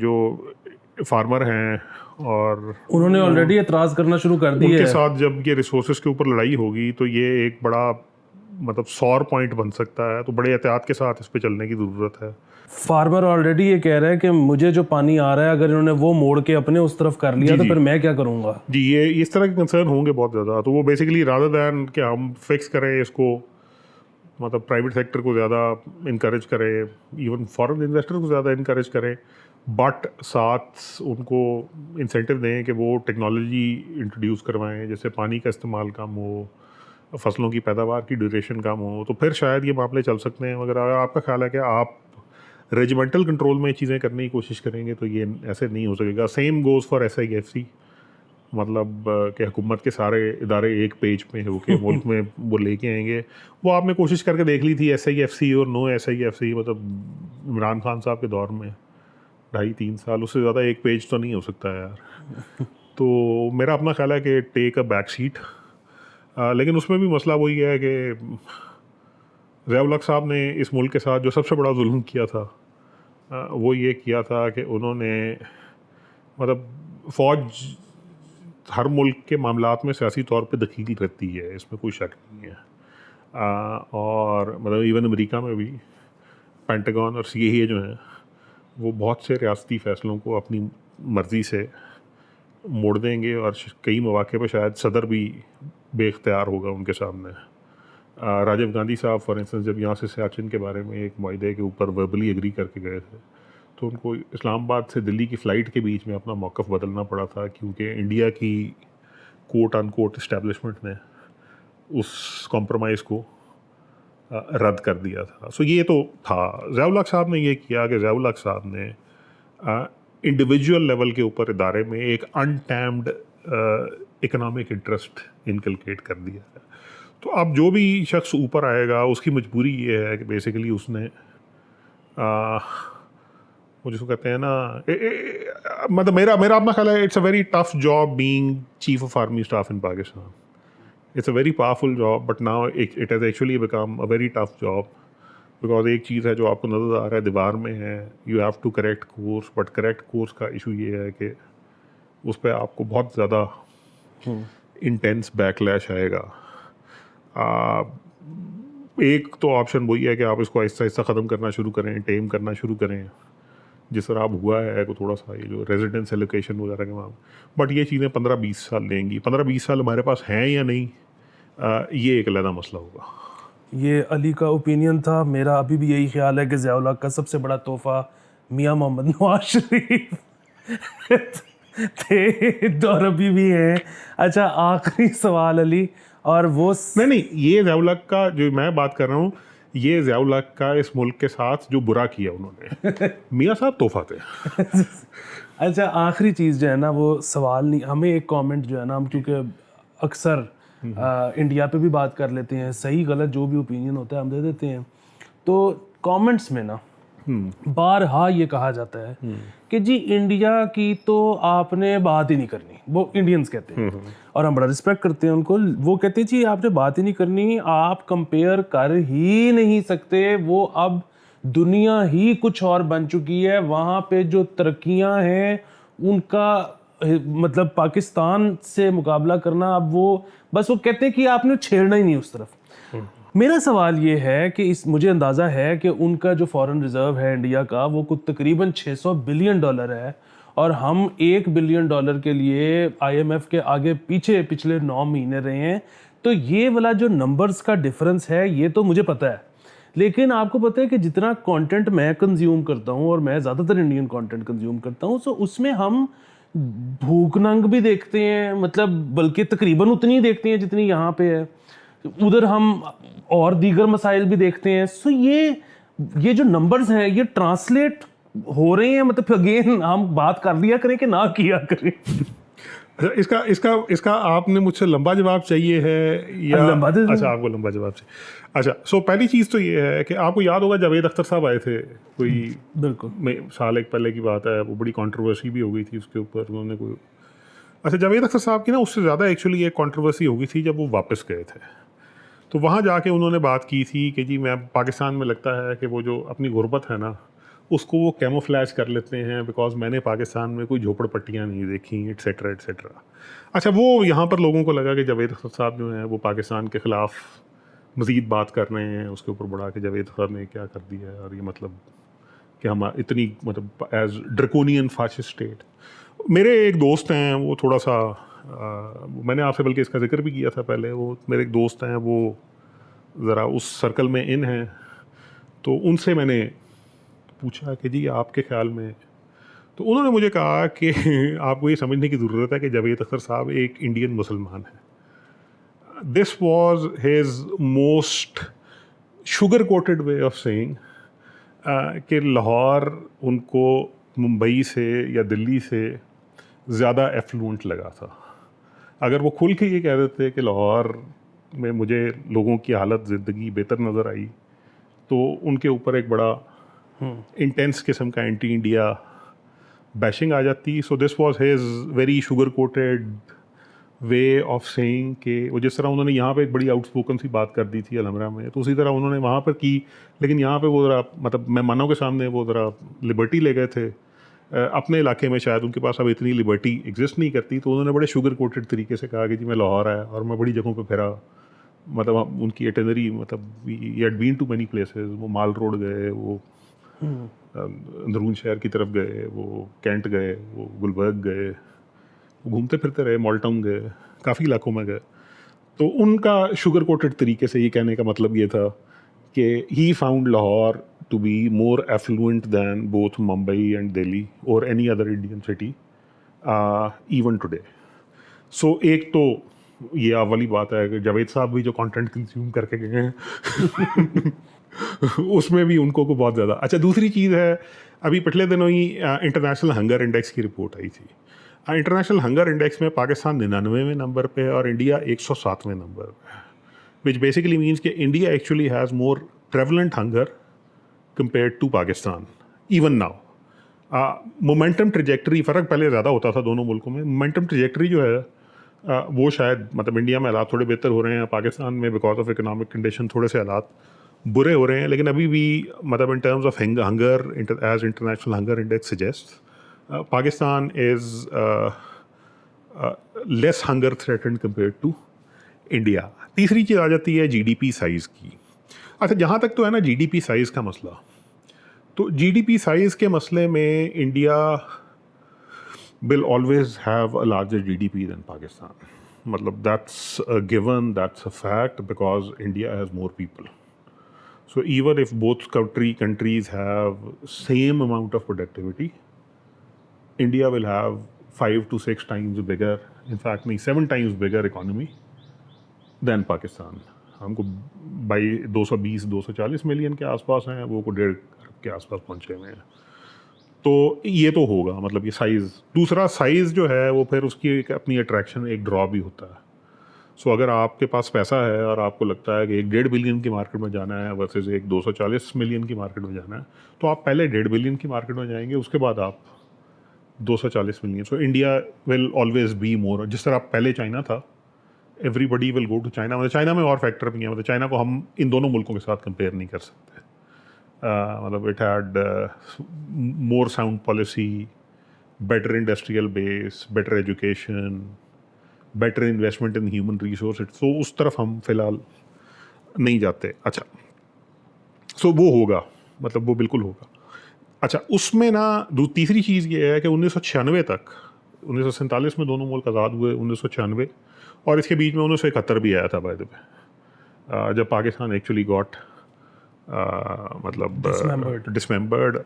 S2: जो फार्मर हैं और
S1: उन्होंने ऑलरेडी एतराज़ करना शुरू कर दिया
S2: उनके
S1: है।
S2: साथ जब ये रिसोर्सेज के ऊपर लड़ाई होगी, तो ये एक बड़ा मतलब सौर पॉइंट बन सकता है। तो बड़े एहतियात के साथ इस पे चलने की ज़रूरत है।
S1: फार्मर ऑलरेडी ये कह रहा है कि मुझे जो पानी आ रहा है, अगर इन्होंने वो मोड़ के अपने उस तरफ कर लिया तो फिर मैं क्या करूँगा।
S2: जी, ये इस तरह के कंसर्न होंगे बहुत ज़्यादा। तो वो बेसिकली रादर दैन कि हम फिक्स करें इसको, मतलब प्राइवेट सेक्टर को ज़्यादा इनकरेज करें, इवन फॉरेन इन्वेस्टर को ज़्यादा इनकरेज करें, बट साथ उनको इंसेंटिव दें कि वो टेक्नोलॉजी इंट्रोड्यूस करवाएं, जैसे पानी का इस्तेमाल कम हो, फसलों की पैदावार की ड्यूरेशन कम हो, तो फिर शायद ये मामले चल सकते हैं। मगर अगर आपका ख्याल है कि आप रेजिमेंटल कंट्रोल में चीज़ें करने की कोशिश करेंगे, तो ये ऐसे नहीं हो सकेगा। सेम गोज़ फॉर SIFC, मतलब कि हुकूमत के सारे इदारे एक पेज पे होके मुल्क में वो लेके आएंगे। वो आपने कोशिश करके देख ली थी SIFC और नो SIFC, मतलब इमरान खान साहब के दौर में 2.5-3 साल, उससे ज़्यादा एक पेज तो नहीं हो सकता यार। तो मेरा अपना ख्याल है कि टेक अ बैक सीट। लेकिन उसमें भी मसला वही है कि ज़िया-उल हक साहब ने इस मुल्क के साथ जो सबसे बड़ा जुल्म किया था, वो ये किया था कि उन्होंने, मतलब फ़ौज हर मुल्क के मामलात में सियासी तौर पे दखील करती है, इसमें कोई शक नहीं है। और मतलब इवन अमेरिका में भी पेंटागन और CIA जो हैं, वो बहुत से रियासती फ़ैसलों को अपनी मर्ज़ी से मोड़ देंगे, और कई मौके पे शायद सदर भी बेख्तियार होगा उनके सामने। राजीव गांधी साहब फॉर इंस्टेंस जब यहाँ से सियाचिन के बारे में एक मुआहदे के ऊपर वर्बली एग्री करके गए थे, तो उनको इस्लामाबाद से दिल्ली की फ़्लाइट के बीच में अपना मौक़िफ़ बदलना पड़ा था, क्योंकि इंडिया की कोट अनकोट इस्टेब्लिशमेंट ने उस कॉम्प्रोमाइज़ को रद्द कर दिया था। सो ये तो था। ज़िया-उल हक साहब ने ये किया कि ज़िया-उल हक साहब ने इंडिविजुअल लेवल के ऊपर इदारे में एक अनटैम्ड इकोनॉमिक इंटरेस्ट इनकलकेट कर दिया है। तो अब जो भी शख्स ऊपर आएगा, उसकी मजबूरी ये है कि बेसिकली उसने वो जिसको कहते हैं ना, मतलब मेरा अपना ख्याल है, it's a very tough job being chief of army staff in Pakistan. It's a very powerful job, but now it has actually become a very tough job, because एक चीज़ है जो आपको नज़र आ रहा है दीवार में है, you have to correct course, but correct course का इशू ये है कि उस पर आपको बहुत ज़्यादा इंटेंस बैकलैश आएगा। एक तो ऑप्शन वही है कि आप इसको आहिस्ता आहिस्ता ख़त्म करना शुरू करें, टेम करना शुरू करें, जिस तरह अब हुआ है को थोड़ा सा ये जो रेजिडेंस एलोकेशन वगैरह के मामले, बट ये चीज़ें 15-20 साल लेंगी। 15-20 साल हमारे पास हैं या नहीं, ये एक अलग मसला होगा।
S1: ये अली का ओपिनियन था। मेरा अभी भी यही ख्याल है कि ज़िया-उल हक का सबसे बड़ा तोहफ़ा मियाँ मोहम्मद नवाज शरीफ थे और अभी भी हैं। अच्छा, आखिरी सवाल अली, और वो
S2: नहीं, ये ज़िया-उल हक का जो मैं बात कर रहा हूँ, ये ज़िया-उल हक का इस मुल्क के साथ जो बुरा किया उन्होंने, मियाँ साहब तोहफा थे।
S1: अच्छा, आखिरी चीज़ जो है ना, वो सवाल नहीं, हमें एक कमेंट जो है ना, हम क्योंकि अक्सर इंडिया पे भी बात कर लेते हैं, सही गलत जो भी ओपिनियन होता है हम दे देते हैं, तो कमेंट्स में ना बारहा ये कहा जाता है कि जी इंडिया की तो आपने बात ही नहीं करनी, वो इंडियंस कहते हैं और हम बड़ा रिस्पेक्ट करते हैं उनको। वो कहते हैं जी आपने बात ही नहीं करनी, आप कंपेयर कर ही नहीं सकते, वो अब दुनिया ही कुछ और बन चुकी है, वहाँ पे जो तरक्कियाँ हैं उनका मतलब पाकिस्तान से मुकाबला करना, अब वो बस वो कहते हैं कि आपने छेड़ना ही नहीं उस तरफ। मेरा सवाल ये है कि इस मुझे अंदाज़ा है कि उनका जो फॉरेन रिजर्व है इंडिया का, वो कुछ तकरीबन $600 बिलियन है और हम $1 बिलियन के लिए IMF के आगे पीछे पिछले 9 महीने रहे हैं। तो ये वाला जो नंबर्स का डिफरेंस है ये तो मुझे पता है, लेकिन आपको पता है कि जितना कंटेंट मैं कंज्यूम करता हूँ, और मैं ज़्यादातर इंडियन कंटेंट कंज्यूम करता हूँ, तो उसमें हम भूख नंग भी देखते हैं, मतलब बल्कि तकरीबन उतनी ही देखते हैं जितनी यहाँ पे है, उधर हम और दीगर मसाइल भी देखते हैं। सो ये जो नंबर्स हैं ये ट्रांसलेट हो रहे हैं, मतलब अगेन हम बात कर लिया करें कि ना किया करें।
S2: अच्छा, इसका इसका इसका आपने मुझसे लंबा जवाब चाहिए है या
S1: लंबा दे दो।
S2: अच्छा, आपको लंबा जवाब चाहिए। अच्छा, सो पहली चीज़ तो ये है कि आपको याद होगा जावेद अख्तर साहब आए थे कोई
S1: बिल्कुल
S2: साल एक पहले की बात है, वो बड़ी कंट्रोवर्सी भी हो गई थी उसके ऊपर, उन्होंने कोई अच्छा जावेद अख्तर साहब की ना उससे ज़्यादा एक्चुअली एक कंट्रोवर्सी हो गई थी जब वो वापस गए थे। तो वहाँ जाके उन्होंने बात की थी कि जी मैं पाकिस्तान में लगता है कि वो जो अपनी गुर्बत है ना उसको वो कैमोफ्लैज कर लेते हैं, बिकॉज मैंने पाकिस्तान में कोई झोपड़पट्टियाँ नहीं देखी, एट्सेट्रा एट्सेट्रा। अच्छा, वो यहाँ पर लोगों को लगा कि जावेद अख्तर साहब जो हैं वो पाकिस्तान के ख़िलाफ़ मज़ीद बात कर रहे हैं, उसके ऊपर बढ़ा के जावेद साहब ने क्या कर दिया है, और ये मतलब कि हम इतनी मतलब एज ड्रकोनियन फाशिस्ट स्टेट। मेरे एक दोस्त हैं वो थोड़ा सा मैंने आपसे बल्कि इसका जिक्र भी किया था पहले, वो मेरे एक दोस्त हैं वो ज़रा उस सर्कल में इन हैं, तो उनसे मैंने पूछा कि जी आपके ख्याल में, तो उन्होंने मुझे कहा कि आपको ये समझने की ज़रूरत है कि जावेद अख्तर साहब एक इंडियन मुसलमान हैं। This was his most sugar coated way of saying कि लाहौर उनको मुंबई से या दिल्ली से ज़्यादा एफ्लुएंट लगा था। अगर वो खुल के ये कह देते कि लाहौर में मुझे लोगों की हालत ज़िंदगी बेहतर नज़र आई, तो उनके ऊपर एक बड़ा इंटेंस किस्म का एंटी इंडिया बैशिंग आ जाती। So this was his very sugar coated way of saying कि वो जिस तरह उन्होंने यहाँ पे एक बड़ी आउटस्पोकन सी बात कर दी थी अलहमरा में, तो उसी तरह उन्होंने वहाँ पर की, लेकिन यहाँ पे वो ज़रा मतलब मेहमानों के सामने वो ज़रा लिबर्टी ले गए थे। अपने इलाके में शायद उनके पास अब इतनी लिबर्टी एग्जिस्ट नहीं करती, तो उन्होंने बड़े शुगर कोटेड तरीके से कहा कि जी मैं लाहौर आया और मैं बड़ी जगहों पे फिरा, मतलब उनकी एटनरी मतलब ये had been to many places, वो माल रोड गए, वो अंदरून शहर की तरफ गए, वो कैंट गए, वो गुलबर्ग गए, वो घूमते फिरते रहे, मॉल टाउन गए, काफ़ी इलाकों में गए। तो उनका शुगर कोटेड तरीके से ये कहने का मतलब ये था कि he found Lahore to be more affluent than both Mumbai and Delhi or any other Indian city even today. So एक तो ये वाली बात है कि जावेद साहब भी जो कंटेंट कंज्यूम करके गए हैं उसमें भी उनको को बहुत ज़्यादा। अच्छा, दूसरी चीज़ है, अभी पिछले दिनों ही इंटरनेशनल हंगर इंडेक्स की रिपोर्ट आई थी। इंटरनेशनल हंगर इंडेक्स में पाकिस्तान 99वें नंबर पे है और इंडिया 107वें नंबर पे है, विच बेसिकली मीन्स कि India actually has more prevalent hunger compared to Pakistan even now. Momentum trajectory फ़र्क पहले ज़्यादा होता था दोनों मुल्कों में, मोमेंटम ट्रजेक्टरी जो है वो शायद मतलब इंडिया में हालात थोड़े बेहतर हो रहे हैं, पाकिस्तान में बिकॉज ऑफ इकोनॉमिक कंडीशन थोड़े से हालात बुरे हो रहे हैं, लेकिन अभी भी मतलब in terms of hunger as international hunger index suggest Pakistan is less hunger threatened compare to India. तीसरी चीज़ आ जाती है GDP साइज़ की। अच्छा, जहाँ तक तो है ना GDP साइज़ का मसला, तो GDP साइज़ के मसले में India will always have a larger GDP than Pakistan, मतलब that's a given, that's a fact, because India has more people. So even if both countries have same amount of productivity, India will have 5 to 6 times bigger, in fact नहीं 7 times bigger economy than Pakistan। हमको by 220-240 million के आसपास हैं, वो को 1.5 अरब के आसपास पहुँचे हुए हैं। तो ये तो होगा, मतलब ये साइज़। दूसरा साइज़ जो है वो फिर उसकी एक अपनी अट्रैक्शन, एक ड्रॉ भी होता है। सो अगर आपके पास पैसा है और आपको लगता है कि 1.5 बिलियन की मार्केट में जाना है वर्सेस एक 240 मिलियन की मार्केट में जाना है, तो आप पहले 1.5 बिलियन की मार्केट में जाएंगे, उसके बाद आप 240 million. So India will always be more. जिस तरह पहले चाइना था, everybody will go to China. मतलब चाइना में और फैक्टर भी है, मतलब चाइना को हम इन दोनों मुल्कों के साथ कंपेयर नहीं कर सकते। मतलब it had more sound policy, better industrial base, better education, better investment in human resource. तो उस तरफ हम फिलहाल नहीं जाते। अच्छा, सो वो होगा, मतलब वो बिल्कुल होगा। अच्छा, उसमें ना तीसरी चीज़ ये है कि 1996 तक, 1947 में दोनों मुल्क आज़ाद हुए, 1996, और इसके बीच में 1971 भी आया था बाय द वे, जब पाकिस्तान एक्चुअली गॉट मतलब डिसमेंबर्ड,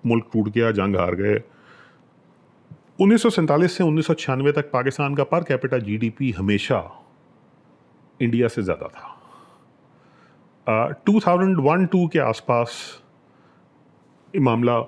S2: मुल्क टूट गया, जंग हार गए। 1947 से 1996 तक पाकिस्तान का पर कैपिटा जीडीपी हमेशा इंडिया से ज़्यादा था। 2001-2 के आसपास ये मामला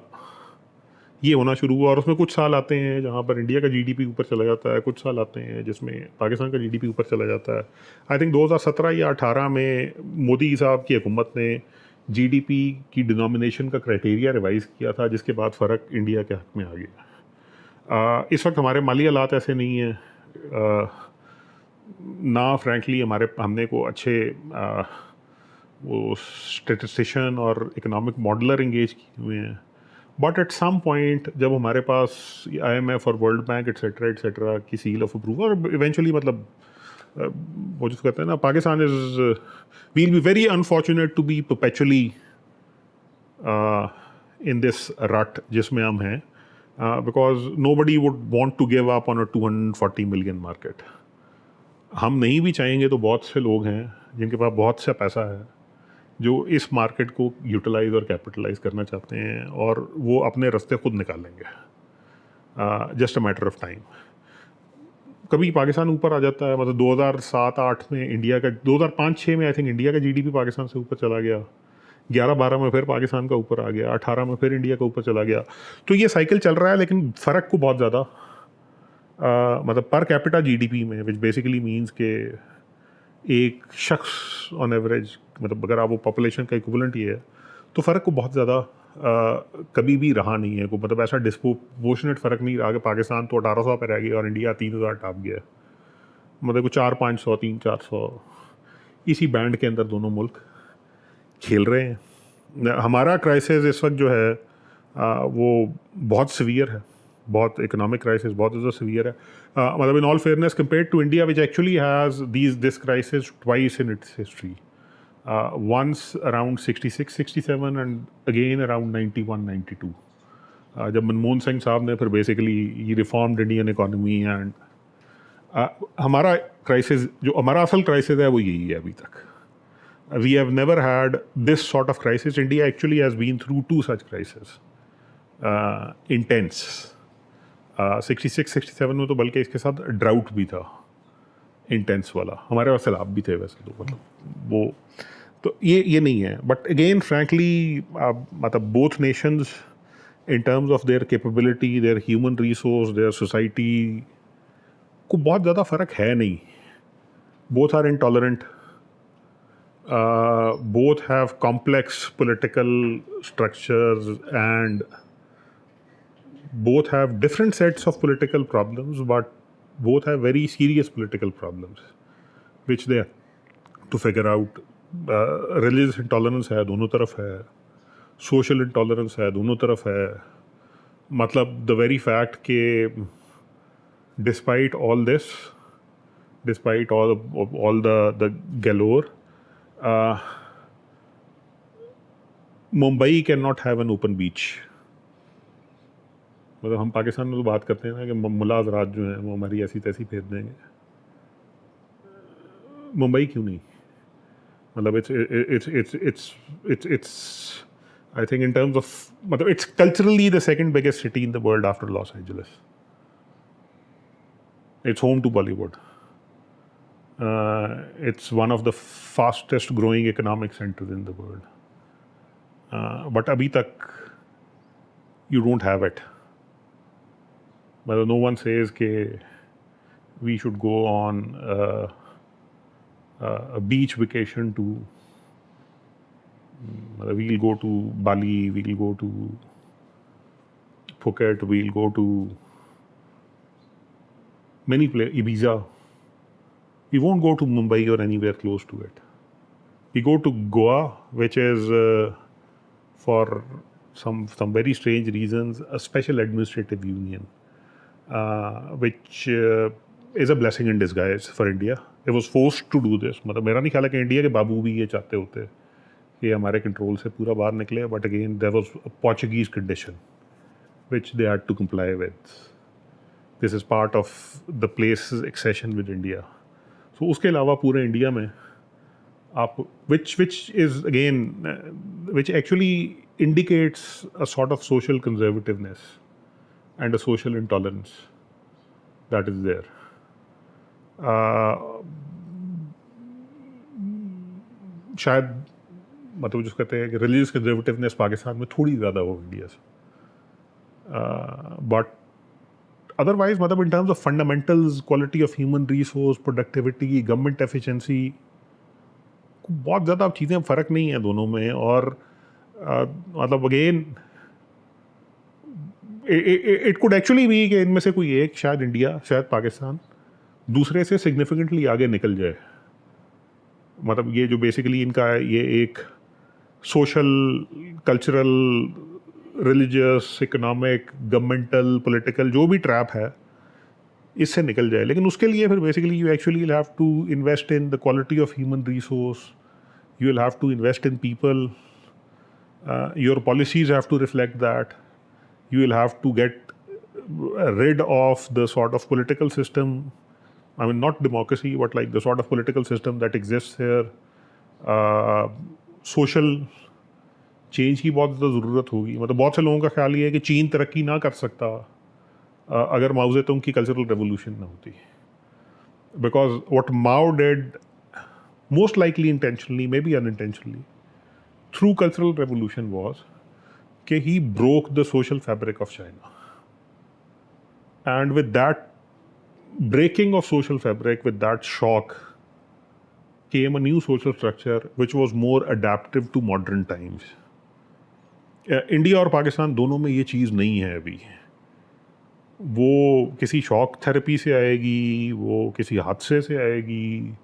S2: ये होना शुरू हुआ, और उसमें कुछ साल आते हैं जहाँ पर इंडिया का जीडीपी ऊपर चला जाता है, कुछ साल आते हैं जिसमें पाकिस्तान का जीडीपी ऊपर चला जाता है। आई थिंक 2017 या 18 में मोदी साहब की हुकूमत ने जीडीपी की डिनोमिनेशन का क्राइटेरिया रिवाइज़ किया था, जिसके बाद फ़र्क इंडिया के हक़ में आ गया। इस वक्त हमारे माली हालात ऐसे नहीं हैं, ना फ्रैंकली हमने को अच्छे वो स्टेटिस्टिशियन और इकोनॉमिक मॉडलर इंगेज किए हुए हैं। बट एट सम पॉइंट जब हमारे पास IMF और वर्ल्ड बैंक एट्सेट्रा की सील ऑफ अप्रूवल, और इवेंचुअली मतलब वो जिसको कहते हैं ना, Pakistan is will be very unfortunate to be perpetually in this rut जिसमें हम हैं, because nobody would want to give up on a 240 million market. हम नहीं भी चाहेंगे तो बहुत से लोग हैं जिनके पास बहुत सा पैसा है जो इस मार्केट को यूटिलाइज और कैपिटलाइज करना चाहते हैं, और वो अपने रास्ते खुद निकालेंगे, just a matter of time. कभी पाकिस्तान ऊपर आ जाता है, मतलब 2007-8 में इंडिया का, 2005-6 में आई थिंक इंडिया का जीडीपी पाकिस्तान से ऊपर चला गया, 11-12 में फिर पाकिस्तान का ऊपर आ गया, 18 में फिर इंडिया का ऊपर चला गया। तो ये साइकिल चल रहा है, लेकिन फ़र्क को बहुत ज़्यादा मतलब पर कैपिटा जीडीपी में, विच बेसिकली मीन्स के एक शख्स ऑन एवरेज, मतलब अगर आप वो पॉपुलेशन का इक्विवेलेंट ही है, तो फ़र्क को बहुत ज़्यादा कभी भी रहा नहीं है। को मतलब ऐसा डिस्प्रोपोर्शनेट फ़र्क नहीं रहा कि पाकिस्तान तो 1800 पे रह गया और इंडिया 3000 टॉप गया। मतलब कुछ 400-500, 300-400 इसी बैंड के अंदर दोनों मुल्क खेल रहे हैं। हमारा क्राइसिस इस वक्त जो है वो बहुत सीवियर है, बहुत इकोनॉमिक क्राइसिस बहुत ज़्यादा सीवियर है। मतलब in all fairness compared to India which actually has this crisis twice in its history, once around 66-67 and again around 91-92, जब मनमोहन सिंह साहब ने फिर basically reformed Indian economy. And हमारा क्राइसिस, जो हमारा असल क्राइसिस है, वो यही है अभी तक। We have never had this sort of crisis. India actually has been through 2 such crisis, intense. 66-67 में तो बल्कि इसके साथ ड्राउट भी था, इंटेंस वाला। हमारे पास सैलाब भी थे वैसे तो, मतलब वो तो ये नहीं है। बट अगेन फ्रैंकली मतलब both nations in terms of their capability, their human resource, their society को बहुत ज़्यादा फ़र्क है नहीं। Both are intolerant, both have complex political structures, and both have different sets of political problems, but both have very serious political problems which they have to figure out. Religious intolerance है, दोनों तरफ है, social intolerance है, दोनों तरफ है। मतलब the very fact कि despite all this, despite all the galore, Mumbai can not have an open beach. मतलब हम पाकिस्तान में तो बात करते हैं ना कि मुल्ला हज़रात जो हैं वो हमारी ऐसी तैसी फेर देंगे, मुंबई क्यों नहीं? मतलब it's I think in terms of, मतलब it's culturally the second biggest city in the world after Los Angeles. It's home to Bollywood. It's one of the fastest growing economic centers in the world. But अभी तक you don't have it. No one says that we should go on a beach vacation to, we'll go to Bali, we'll go to Phuket, we'll go to many places, Ibiza. We won't go to Mumbai or anywhere close to it. We go to Goa, which is for some very strange reasons a special administrative union, which is a blessing in disguise for India. It was forced to do this. मतलब मेरा नहीं ख्याल है कि India के बाबू भी ये चाहते होते कि हमारे कंट्रोल से पूरा बाहर निकले, but again there was a Portuguese condition which they had to comply with. This is part of the place's accession with India. So उसके अलावा पूरे इंडिया में आप which is again which actually indicates a sort of social conservativeness and a social intolerance that is there. शायद मतलब जो कहते हैं कि रिलीजियस कंजर्वेटिवनेस पाकिस्तान में थोड़ी ज़्यादा हो इंडिया से, बट अदरवाइज मतलब in terms of fundamentals, quality of human resource, productivity, government efficiency, बहुत ज़्यादा चीज़ें फ़र्क नहीं है दोनों में. और मतलब अगेन इट कुड एक्चुअली भी कि इनमें से कोई एक, शायद इंडिया, शायद पाकिस्तान, दूसरे से सिग्निफिकेंटली आगे निकल जाए. मतलब ये जो बेसिकली इनका ये एक social, cultural, religious, economic, governmental, political जो भी ट्रैप है, इससे निकल जाए. लेकिन उसके लिए फिर basically you actually have to invest in the quality of human resource, you will have to invest in people, your policies have to reflect that, you will have to get rid of the sort of political system, I mean not democracy, but like the sort of political system that exists here. Social change की बहुत ज़्यादा ज़रूरत होगी. मतलब बहुत से लोगों का ख्याल ये है कि चीन तरक्की ना कर सकता अगर माओ ज़ेतुंग की कल्चरल रेवोल्यूशन ना होती. Because what Mao did, most likely intentionally, maybe unintentionally, through cultural revolution was कि he broke the social fabric of China. And with that breaking of social fabric, with that shock, came a new social structure which was more adaptive to modern times. India और पाकिस्तान दोनों में ये चीज़ नहीं है अभी. वो किसी शॉक थेरेपी से आएगी, वो किसी हादसे से आएगी,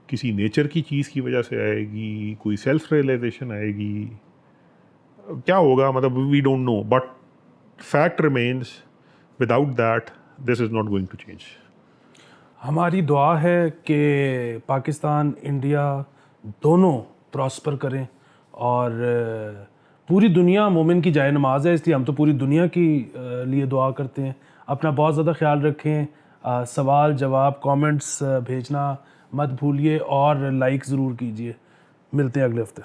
S2: किसी नेचर की चीज़ की वजह से आएगी, कोई सेल्फ रियलाइजेशन आएगी. क्या होगा मतलब we don't know, but fact remains without that this is not going to change.
S1: हमारी दुआ है कि पाकिस्तान, इंडिया दोनों प्रॉस्पर करें, और पूरी दुनिया मोमिन की जाए नमाज है, इसलिए हम तो पूरी दुनिया की लिए दुआ करते हैं. अपना बहुत ज़्यादा ख्याल रखें. सवाल जवाब कमेंट्स भेजना मत भूलिए और लाइक ज़रूर कीजिए. मिलते हैं अगले हफ्ते.